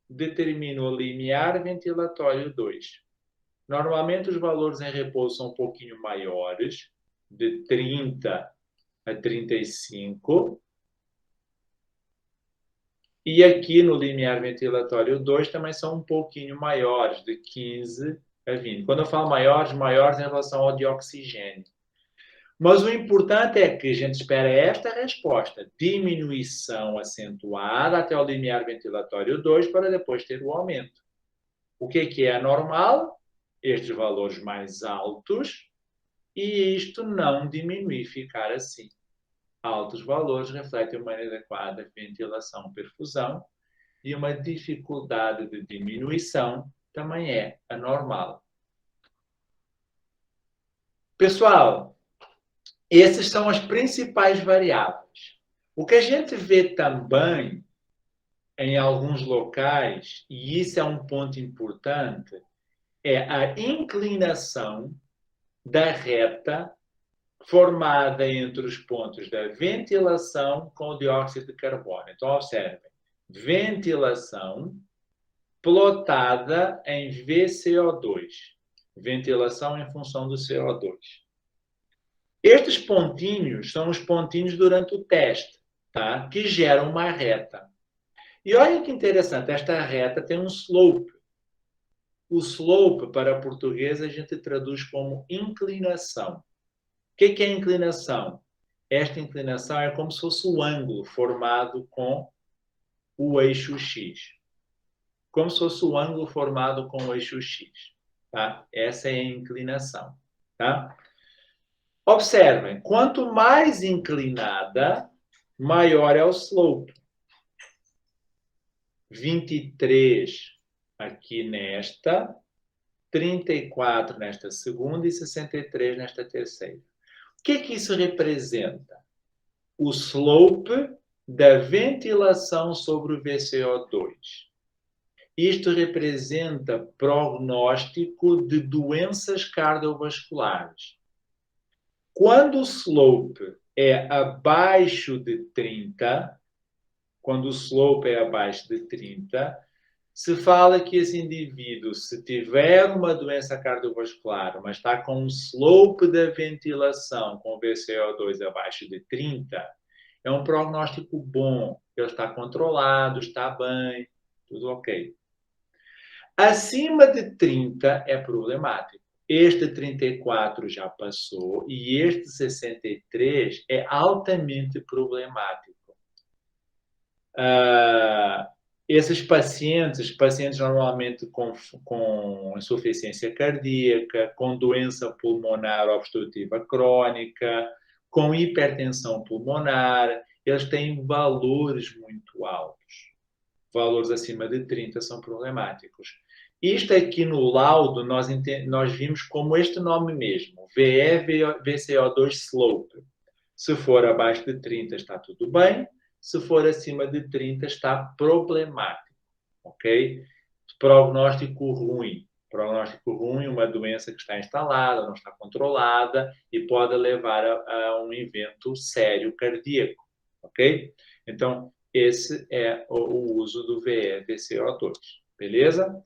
determina o limiar ventilatório 2. Normalmente os valores em repouso são um pouquinho maiores, de 30 a 35. E aqui no limiar ventilatório 2 também são um pouquinho maiores, de 15 a 20. Quando eu falo maiores em relação ao de oxigênio. Mas o importante é que a gente espera esta resposta, diminuição acentuada até o limiar ventilatório 2 para depois ter o aumento. O que é anormal? Estes valores mais altos e isto não diminuir, ficar assim. Altos valores refletem uma inadequada ventilação-perfusão e uma dificuldade de diminuição também é anormal. Pessoal, essas são as principais variáveis. O que a gente vê também em alguns locais, e isso é um ponto importante, é a inclinação da reta formada entre os pontos da ventilação com o dióxido de carbono. Então, observem. Ventilação plotada em VCO2. Ventilação em função do CO2. Estes pontinhos são os pontinhos durante o teste, tá? Que geram uma reta. E olha que interessante, esta reta tem um slope. O slope, para português, a gente traduz como inclinação. O que é inclinação? Esta inclinação é como se fosse o ângulo formado com o eixo X. Como se fosse o ângulo formado com o eixo X. Tá? Essa é a inclinação. Tá? Observem, quanto mais inclinada, maior é o slope. 23 aqui nesta, 34 nesta segunda e 63 nesta terceira. O que é que isso representa? O slope da ventilação sobre o VCO2. Isto representa prognóstico de doenças cardiovasculares. Quando o slope é abaixo de 30, se fala que esse indivíduo, se tiver uma doença cardiovascular, mas está com um slope da ventilação com VCO2 abaixo de 30, é um prognóstico bom. Ele está controlado, está bem, tudo ok. Acima de 30 é problemático. Este 34 já passou e este 63 é altamente problemático. Esses pacientes normalmente com insuficiência cardíaca, com doença pulmonar obstrutiva crônica, com hipertensão pulmonar, eles têm valores muito altos. valores acima de 30 são problemáticos. Isto aqui no laudo nós vimos como este nome mesmo, VE-VCO2 slope. Se for abaixo de 30 está tudo bem, se for acima de 30 está problemático, ok? Prognóstico ruim. Prognóstico ruim, uma doença que está instalada, não está controlada e pode levar a um evento sério cardíaco, ok? Então, esse é o uso do VE-VCO2, beleza?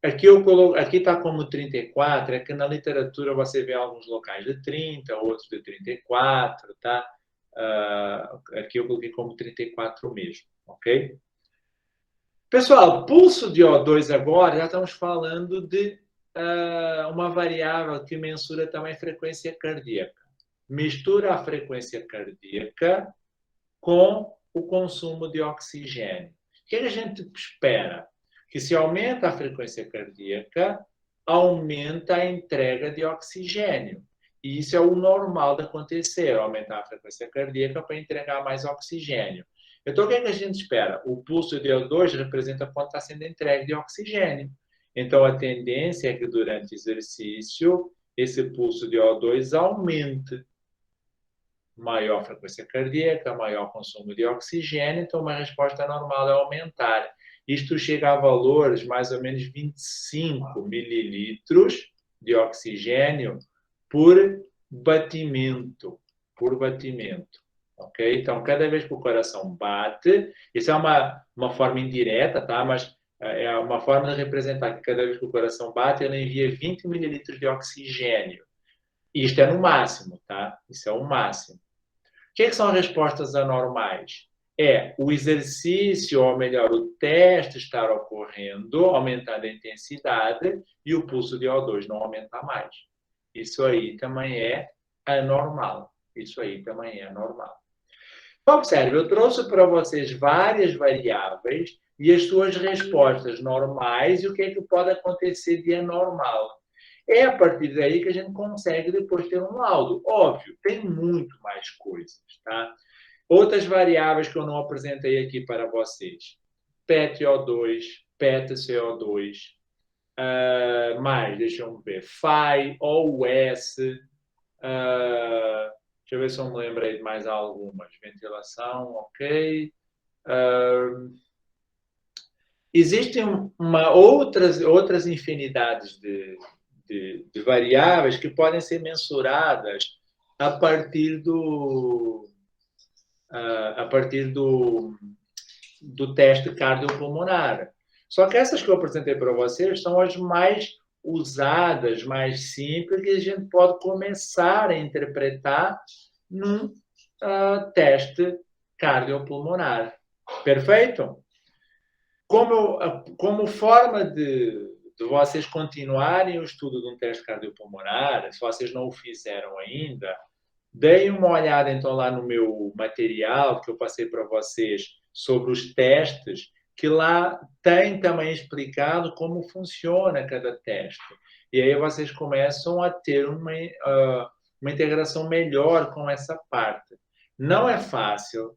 Aqui está como 34, é que na literatura você vê alguns locais de 30, outros de 34, tá? Aqui eu coloquei como 34 mesmo, ok? Pessoal, pulso de O2 agora, já estamos falando de uma variável que mensura também frequência cardíaca. Mistura a frequência cardíaca com o consumo de oxigênio. O que a gente espera? Que se aumenta a frequência cardíaca, aumenta a entrega de oxigênio. E isso é o normal de acontecer, aumentar a frequência cardíaca para entregar mais oxigênio. Então, o que a gente espera? O pulso de O2 representa quanto está sendo entregue de oxigênio. Então, a tendência é que durante o exercício, esse pulso de O2 aumente. Maior frequência cardíaca, maior consumo de oxigênio, então uma resposta normal é aumentar. Isto chega a valores mais ou menos 25 mililitros de oxigênio por batimento. Ok? Então, cada vez que o coração bate, isso é uma forma indireta, tá? Mas é uma forma de representar que cada vez que o coração bate, ele envia 20 mililitros de oxigênio. Isto é no máximo, tá? Isso é o máximo. O que são respostas anormais? É o exercício, ou melhor, o teste estar ocorrendo, aumentando a intensidade, e o pulso de O2 não aumentar mais. Isso aí também é anormal. Então, observe, eu trouxe para vocês várias variáveis e as suas respostas normais e o que é que pode acontecer de anormal. É a partir daí que a gente consegue depois ter um laudo. Óbvio, tem muito mais coisas, tá? Outras variáveis que eu não apresentei aqui para vocês. PET-O2, PET-CO2, mais, deixa eu ver, FAI, OUS, deixa eu ver se eu me lembrei de mais algumas. Ventilação, ok. Existem outras infinidades de variáveis que podem ser mensuradas a partir do teste cardiopulmonar. Só que essas que eu apresentei para vocês são as mais usadas, mais simples, que a gente pode começar a interpretar num teste cardiopulmonar. Perfeito? Como forma de vocês continuarem o estudo de um teste cardiopulmonar, se vocês não o fizeram ainda, deem uma olhada então lá no meu material que eu passei para vocês sobre os testes, que lá tem também explicado como funciona cada teste. E aí vocês começam a ter uma integração melhor com essa parte. Não é fácil.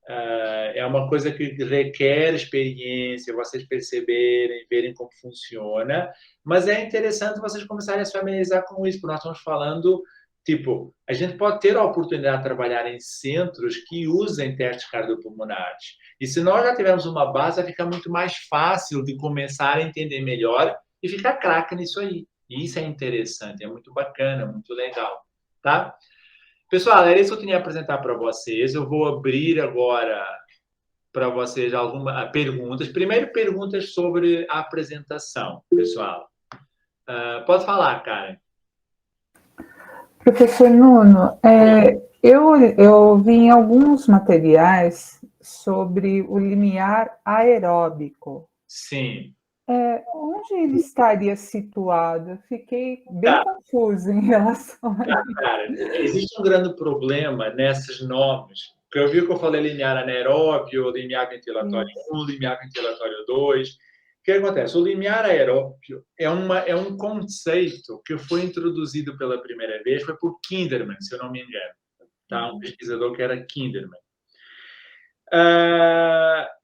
É uma coisa que requer experiência, vocês perceberem, verem como funciona, mas é interessante vocês começarem a se familiarizar com isso, porque nós estamos falando, a gente pode ter a oportunidade de trabalhar em centros que usem testes cardiopulmonares. E se nós já tivermos uma base, vai ficar muito mais fácil de começar a entender melhor e ficar craque nisso aí. E isso é interessante, é muito bacana, muito legal, tá? Pessoal, era isso que eu tinha a apresentar para vocês. Eu vou abrir agora para vocês algumas perguntas. Primeiro, perguntas sobre a apresentação, pessoal. Pode falar, Karen. Professor Nuno, eu vi em alguns materiais sobre o limiar aeróbico. Sim. Onde ele estaria situado? Eu fiquei bem confusa em relação a isso. Cara, existe um grande problema nesses nomes, porque eu vi que eu falei limiar anaeróbio, limiar ventilatório 1, limiar ventilatório 2. O que acontece? O limiar aeróbio é um conceito que foi introduzido pela primeira vez, foi por Kinderman, se eu não me engano. Tá? Um pesquisador que era Kinderman.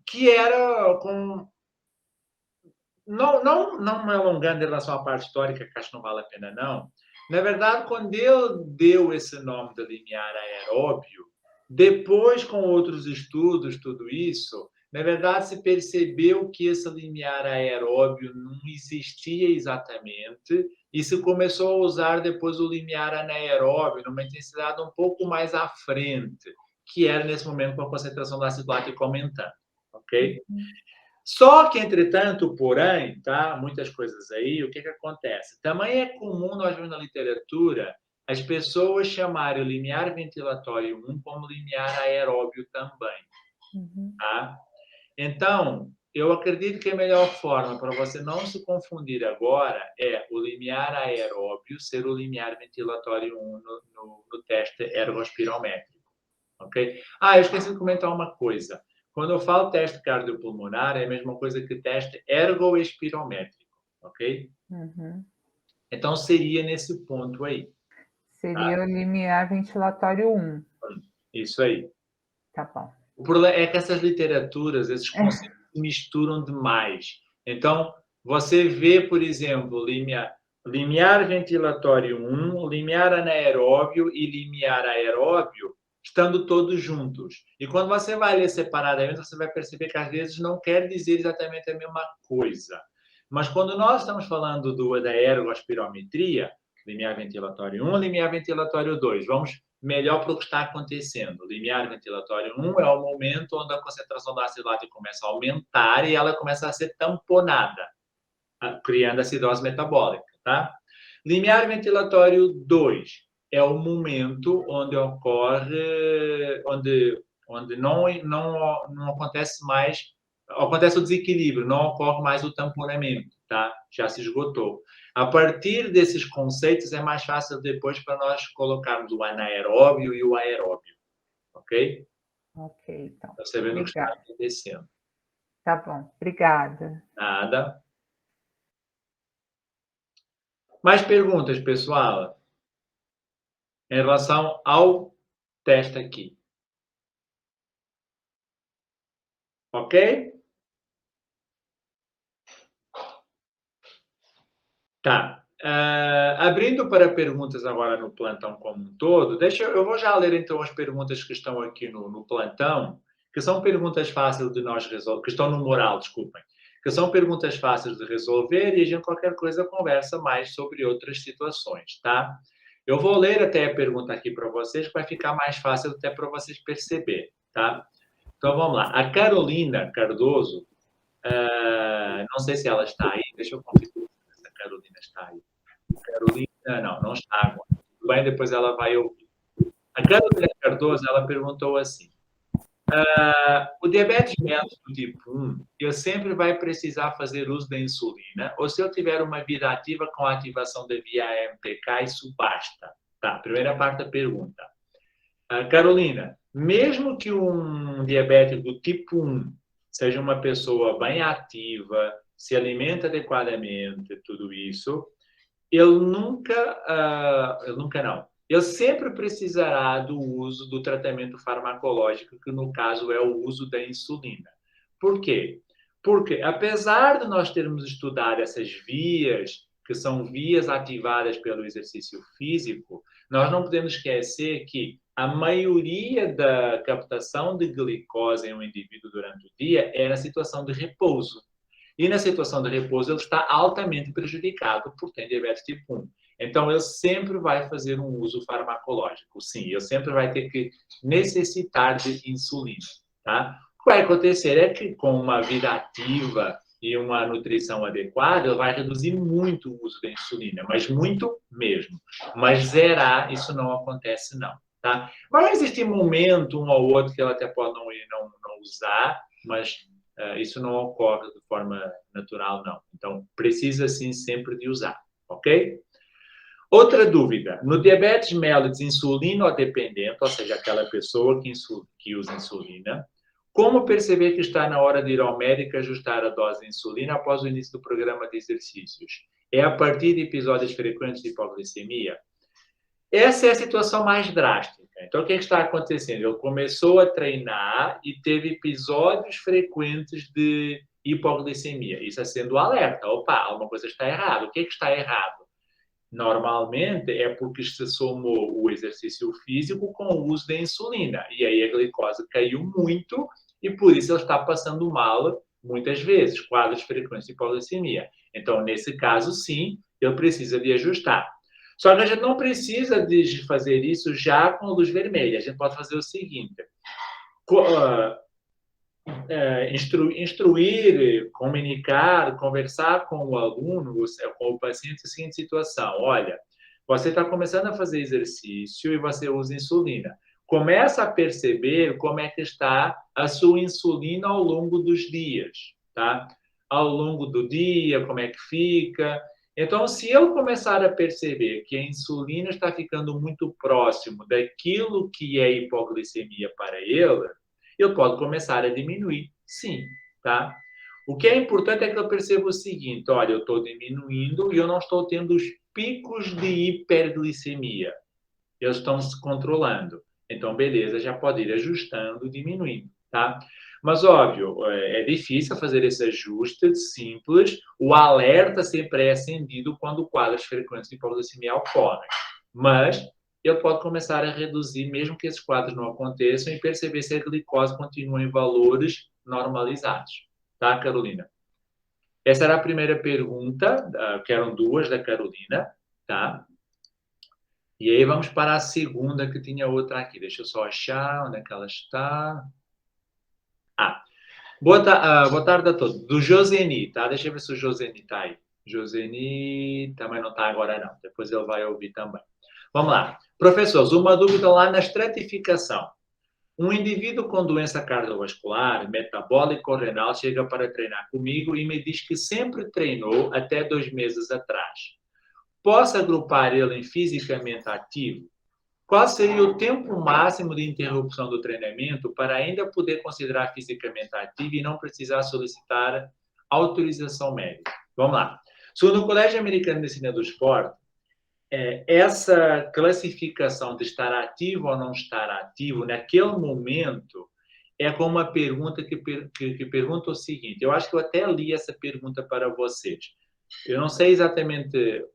que era com... Não me alongando em relação à parte histórica, que acho que não vale a pena, não. Na verdade, quando ele deu esse nome de limiar aeróbio, depois, com outros estudos, tudo isso, na verdade, se percebeu que esse limiar aeróbio não existia exatamente e se começou a usar depois o limiar anaeróbio, numa intensidade um pouco mais à frente, que era nesse momento com a concentração do ácido lático aumentando, ok? Só que, entretanto, porém, tá? Muitas coisas aí, o que acontece? Também é comum nós vermos na literatura as pessoas chamarem o limiar ventilatório 1 como limiar aeróbio também. Tá? Então, eu acredito que a melhor forma para você não se confundir agora é o limiar aeróbio ser o limiar ventilatório 1 no teste ergospirométrico. Ok? Eu esqueci de comentar uma coisa. Quando eu falo teste cardiopulmonar, é a mesma coisa que teste ergoespirométrico, ok? Então, seria nesse ponto aí. Seria o limiar ventilatório 1. Isso aí. Tá bom. O problema é que essas literaturas, esses conceitos se misturam demais. Então, você vê, por exemplo, limiar ventilatório 1, limiar anaeróbio e limiar aeróbio, estando todos juntos. E quando você vai ler separadamente, você vai perceber que às vezes não quer dizer exatamente a mesma coisa. Mas quando nós estamos falando da ergospirometria, limiar ventilatório 1, limiar ventilatório 2, vamos melhor para o que está acontecendo. O limiar ventilatório 1 é o momento onde a concentração da ácido lático começa a aumentar e ela começa a ser tamponada, criando acidose metabólica, tá? Limiar ventilatório 2 é o momento onde ocorre, onde não acontece mais, acontece o desequilíbrio, não ocorre mais o tamponamento, tá? Já se esgotou. A partir desses conceitos é mais fácil depois para nós colocarmos o anaeróbio e o aeróbio, ok? Ok, então. Você vendo o que está acontecendo. Tá bom, obrigada. Nada. Mais perguntas, pessoal? Em relação ao teste aqui. Ok? Tá. Abrindo para perguntas agora no plantão como um todo, eu vou já ler então as perguntas que estão aqui no plantão, que são perguntas fáceis de nós resolver, que estão no mural, desculpem, que são perguntas fáceis de resolver e a gente qualquer coisa conversa mais sobre outras situações, tá? Eu vou ler até a pergunta aqui para vocês, que vai ficar mais fácil até para vocês perceberem, tá? Então vamos lá. A Carolina Cardoso, não sei se ela está aí, deixa eu confirmar se a Carolina está aí. Carolina, não está agora. Tudo bem, depois ela vai ouvir. A Carolina Cardoso, ela perguntou assim, o diabetes mellitus do tipo 1, eu sempre vai precisar fazer uso da insulina, ou se eu tiver uma vida ativa com a ativação da via AMPK, isso basta? Tá, primeira parte da pergunta. Carolina, mesmo que um diabético do tipo 1 seja uma pessoa bem ativa, se alimenta adequadamente, tudo isso, ele sempre precisará do uso do tratamento farmacológico, que no caso é o uso da insulina. Por quê? Porque, apesar de nós termos estudado essas vias, que são vias ativadas pelo exercício físico, nós não podemos esquecer que a maioria da captação de glicose em um indivíduo durante o dia é na situação de repouso. E na situação de repouso, ele está altamente prejudicado por ter diabetes tipo 1. Então, ele sempre vai fazer um uso farmacológico. Sim, ele sempre vai ter que necessitar de insulina. Tá? O que vai acontecer é que, com uma vida ativa e uma nutrição adequada, ele vai reduzir muito o uso da insulina, mas muito mesmo. Mas zerar, isso não acontece, não. Tá? Vai existir momento, um ou outro, que ele até pode não usar, mas isso não ocorre de forma natural, não. Então, precisa, sim, sempre de usar, ok? Outra dúvida. No diabetes mellitus insulino-dependente, ou seja, aquela pessoa que usa insulina, como perceber que está na hora de ir ao médico ajustar a dose de insulina após o início do programa de exercícios? É a partir de episódios frequentes de hipoglicemia? Essa é a situação mais drástica. Então, o que está acontecendo? Ele começou a treinar e teve episódios frequentes de hipoglicemia. Isso é sendo alerta. Opa, alguma coisa está errada. O que está errado? Normalmente é porque se somou o exercício físico com o uso da insulina. E aí a glicose caiu muito e por isso ele está passando mal muitas vezes, quadros frequentes de hipoglicemia. Então, nesse caso, sim, ele precisa de ajustar. Só que a gente não precisa de fazer isso já com luz vermelha. A gente pode fazer o seguinte. Instruir, comunicar, conversar com o aluno, com o paciente, a seguinte situação. Olha, você está começando a fazer exercício e você usa insulina. Começa a perceber como é que está a sua insulina ao longo dos dias, tá? Ao longo do dia, como é que fica. Então, se eu começar a perceber que a insulina está ficando muito próximo daquilo que é hipoglicemia para ele, eu posso começar a diminuir, sim, tá? O que é importante é que eu perceba o seguinte, olha, eu estou diminuindo e eu não estou tendo os picos de hiperglicemia. Eles estão se controlando. Então, beleza, já pode ir ajustando, diminuindo, tá? Mas, óbvio, é difícil fazer esse ajuste simples. O alerta sempre é acendido quando quadros frequentes de hipoglicemia ocorrem. Mas ele pode começar a reduzir, mesmo que esses quadros não aconteçam, e perceber se a glicose continua em valores normalizados. Tá, Carolina? Essa era a primeira pergunta, que eram duas da Carolina, tá? E aí vamos para a segunda, que tinha outra aqui. Deixa eu só achar onde é que ela está. Boa tarde a todos. Do Joseni, tá? Deixa eu ver se o Joseni está aí. Joseni também não está agora, não. Depois ele vai ouvir também. Vamos lá. Professores, uma dúvida lá na estratificação. Um indivíduo com doença cardiovascular, metabólica ou renal, chega para treinar comigo e me diz que sempre treinou até 2 meses atrás. Posso agrupar ele em fisicamente ativo? Qual seria o tempo máximo de interrupção do treinamento para ainda poder considerar fisicamente ativo e não precisar solicitar autorização médica? Vamos lá. Segundo o Colégio Americano de Medicina do Esporte, essa classificação de estar ativo ou não estar ativo, naquele momento, é como uma pergunta que pergunta o seguinte. Eu acho que eu até li essa pergunta para vocês. Eu não sei exatamente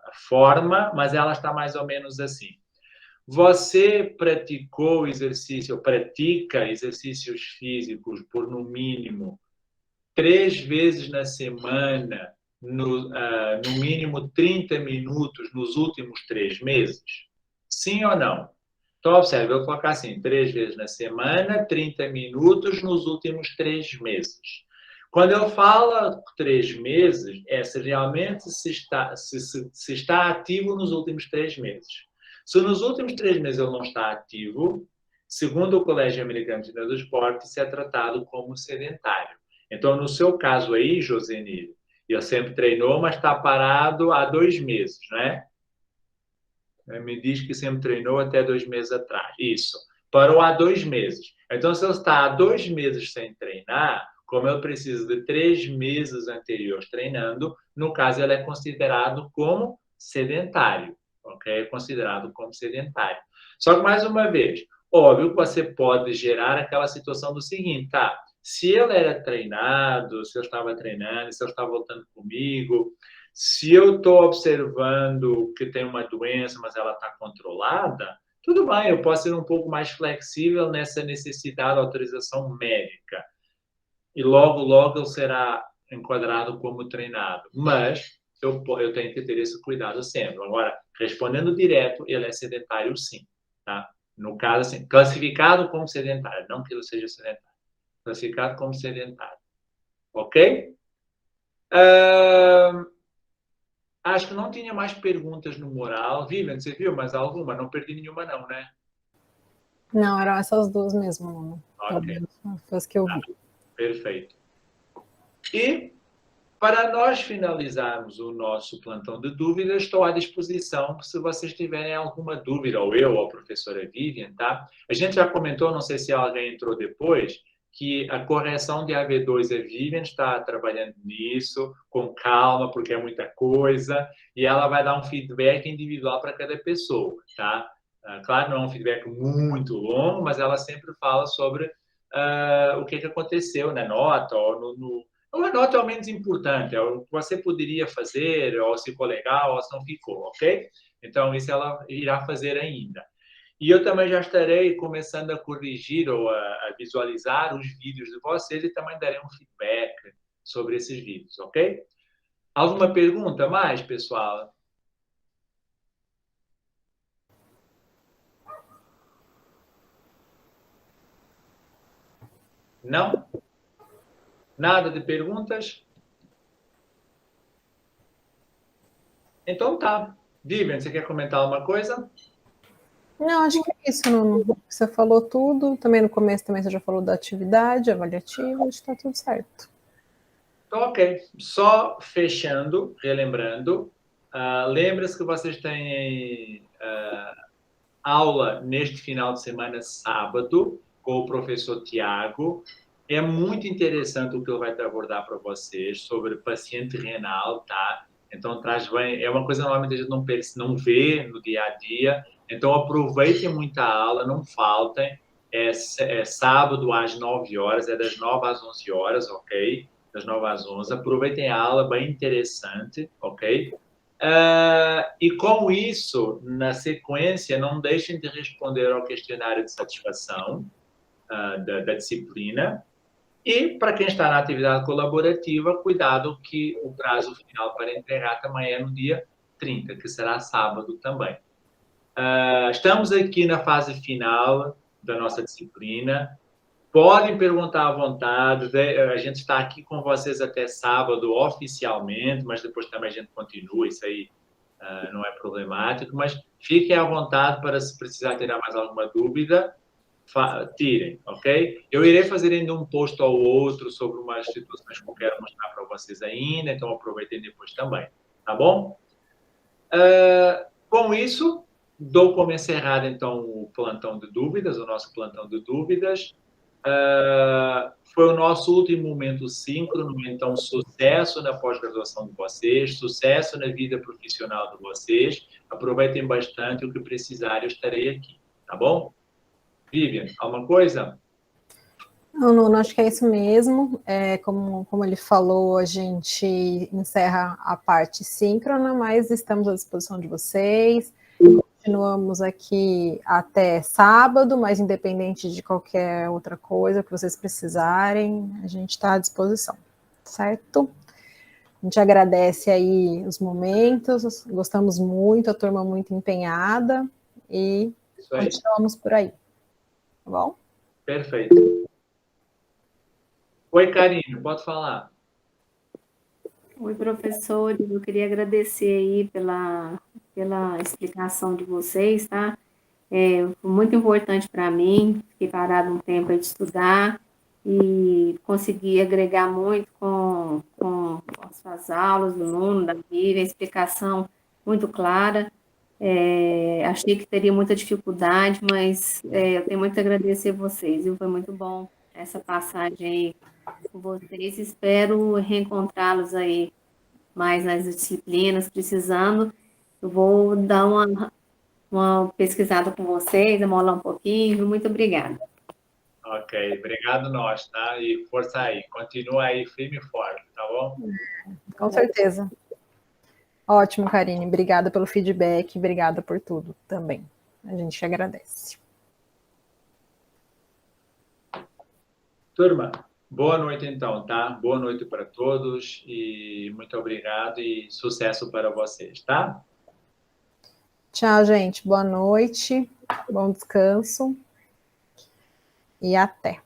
a forma, mas ela está mais ou menos assim. Você pratica exercícios físicos por, no mínimo, 3 vezes na semana, no mínimo 30 minutos nos últimos 3 meses? Sim ou não? Então, observe, eu vou colocar assim, 3 vezes na semana, 30 minutos nos últimos 3 meses. Quando eu falo 3 meses, se realmente se está ativo nos últimos 3 meses. Se nos últimos 3 meses ele não está ativo, segundo o Colégio Americano de Medicina do Esporte, isso é tratado como sedentário. Então, no seu caso aí, Josenir, ele sempre treinou, mas está parado há 2 meses, né? Me diz que sempre treinou até 2 meses atrás. Isso. Parou há 2 meses. Então, se ele está há 2 meses sem treinar, como ele precisa de 3 meses anteriores treinando, no caso, ele é considerado como sedentário. Ok? É considerado como sedentário. Só que, mais uma vez, óbvio que você pode gerar aquela situação do seguinte, tá? Se ele era treinado, se eu estava treinando, se ele está voltando comigo, se eu estou observando que tem uma doença, mas ela está controlada, tudo bem, eu posso ser um pouco mais flexível nessa necessidade de autorização médica. E logo, logo ele será enquadrado como treinado. Mas eu tenho que ter esse cuidado sempre. Agora, respondendo direto, ele é sedentário sim, tá? No caso, assim, classificado como sedentário, não que ele seja sedentário. Classificado como sedentário. Ok? Acho que não tinha mais perguntas no mural. Vivian, você viu mais alguma? Não perdi nenhuma não, né? Não, eram essas duas mesmo. Ok. As que eu vi. Perfeito. E, para nós finalizarmos o nosso plantão de dúvidas, estou à disposição se vocês tiverem alguma dúvida, ou eu, ou a professora Vivian, tá? A gente já comentou, não sei se alguém entrou depois, que a correção de AV2, a Vivian está trabalhando nisso, com calma, porque é muita coisa, e ela vai dar um feedback individual para cada pessoa, tá? Claro, não é um feedback muito longo, mas ela sempre fala sobre o que aconteceu na nota, ou a nota é o menos importante, é o que você poderia fazer, ou se ficou legal, ou se não ficou, ok? Então, isso ela irá fazer ainda. E eu também já estarei começando a corrigir ou a visualizar os vídeos de vocês e também darei um feedback sobre esses vídeos, ok? Alguma pergunta mais, pessoal? Não? Nada de perguntas? Então tá. Vivian, você quer comentar alguma coisa? Não, acho que é isso. Você falou tudo. Também no começo também você já falou da atividade avaliativa, acho que está tudo certo. Ok. Só fechando, relembrando, lembra-se que vocês têm aula neste final de semana, sábado, com o professor Tiago. É muito interessante o que ele vai abordar para vocês sobre paciente renal, tá? Então, traz bem, é uma coisa normalmente a gente não vê no dia a dia. Então, aproveitem muito a aula, não faltem. É sábado às 9 horas, é das 9 às 11 horas, ok? Das 9 às 11. Aproveitem a aula, bem interessante, ok? E com isso, na sequência, não deixem de responder ao questionário de satisfação da disciplina. E, para quem está na atividade colaborativa, cuidado que o prazo final para entregar também é no dia 30, que será sábado também. Estamos aqui na fase final da nossa disciplina. Podem perguntar à vontade, a gente está aqui com vocês até sábado oficialmente, mas depois também a gente continua, isso aí não é problemático, mas fiquem à vontade para, se precisar tirar mais alguma dúvida, tirem, ok? Eu irei fazer ainda um post ou outro sobre umas situações que eu quero mostrar para vocês ainda, então aproveitem depois também, tá bom? Com isso, dou como encerrado, então, o plantão de dúvidas, o nosso plantão de dúvidas. Foi o nosso último momento síncrono, então sucesso na pós-graduação de vocês, sucesso na vida profissional de vocês, aproveitem bastante, o que precisarem eu estarei aqui, tá bom? Vivian, alguma coisa? Não, acho que é isso mesmo. Como ele falou, a gente encerra a parte síncrona, mas estamos à disposição de vocês. Continuamos aqui até sábado, mas independente de qualquer outra coisa que vocês precisarem, a gente está à disposição, certo? A gente agradece aí os momentos, gostamos muito, a turma muito empenhada e continuamos por aí, tá bom? Perfeito. Oi, Karine, pode falar. Oi, professores, eu queria agradecer aí pela explicação de vocês, tá? Foi muito importante para mim, fiquei parado um tempo aí de estudar e consegui agregar muito com as suas aulas, do Nuno, da Vivian, explicação muito clara. Achei que teria muita dificuldade, mas eu tenho muito a agradecer a vocês, viu? Foi muito bom essa passagem aí com vocês, espero reencontrá-los aí mais nas disciplinas, precisando. Eu vou dar uma pesquisada com vocês, amolar um pouquinho. Muito obrigada. Ok, obrigado nós, tá? E força aí, continua aí firme e forte, tá bom? Com certeza. Ótimo, Karine. Obrigada pelo feedback, obrigada por tudo também. A gente agradece. Turma, boa noite então, tá? Boa noite para todos e muito obrigado e sucesso para vocês, tá? Tchau, gente. Boa noite, bom descanso e até.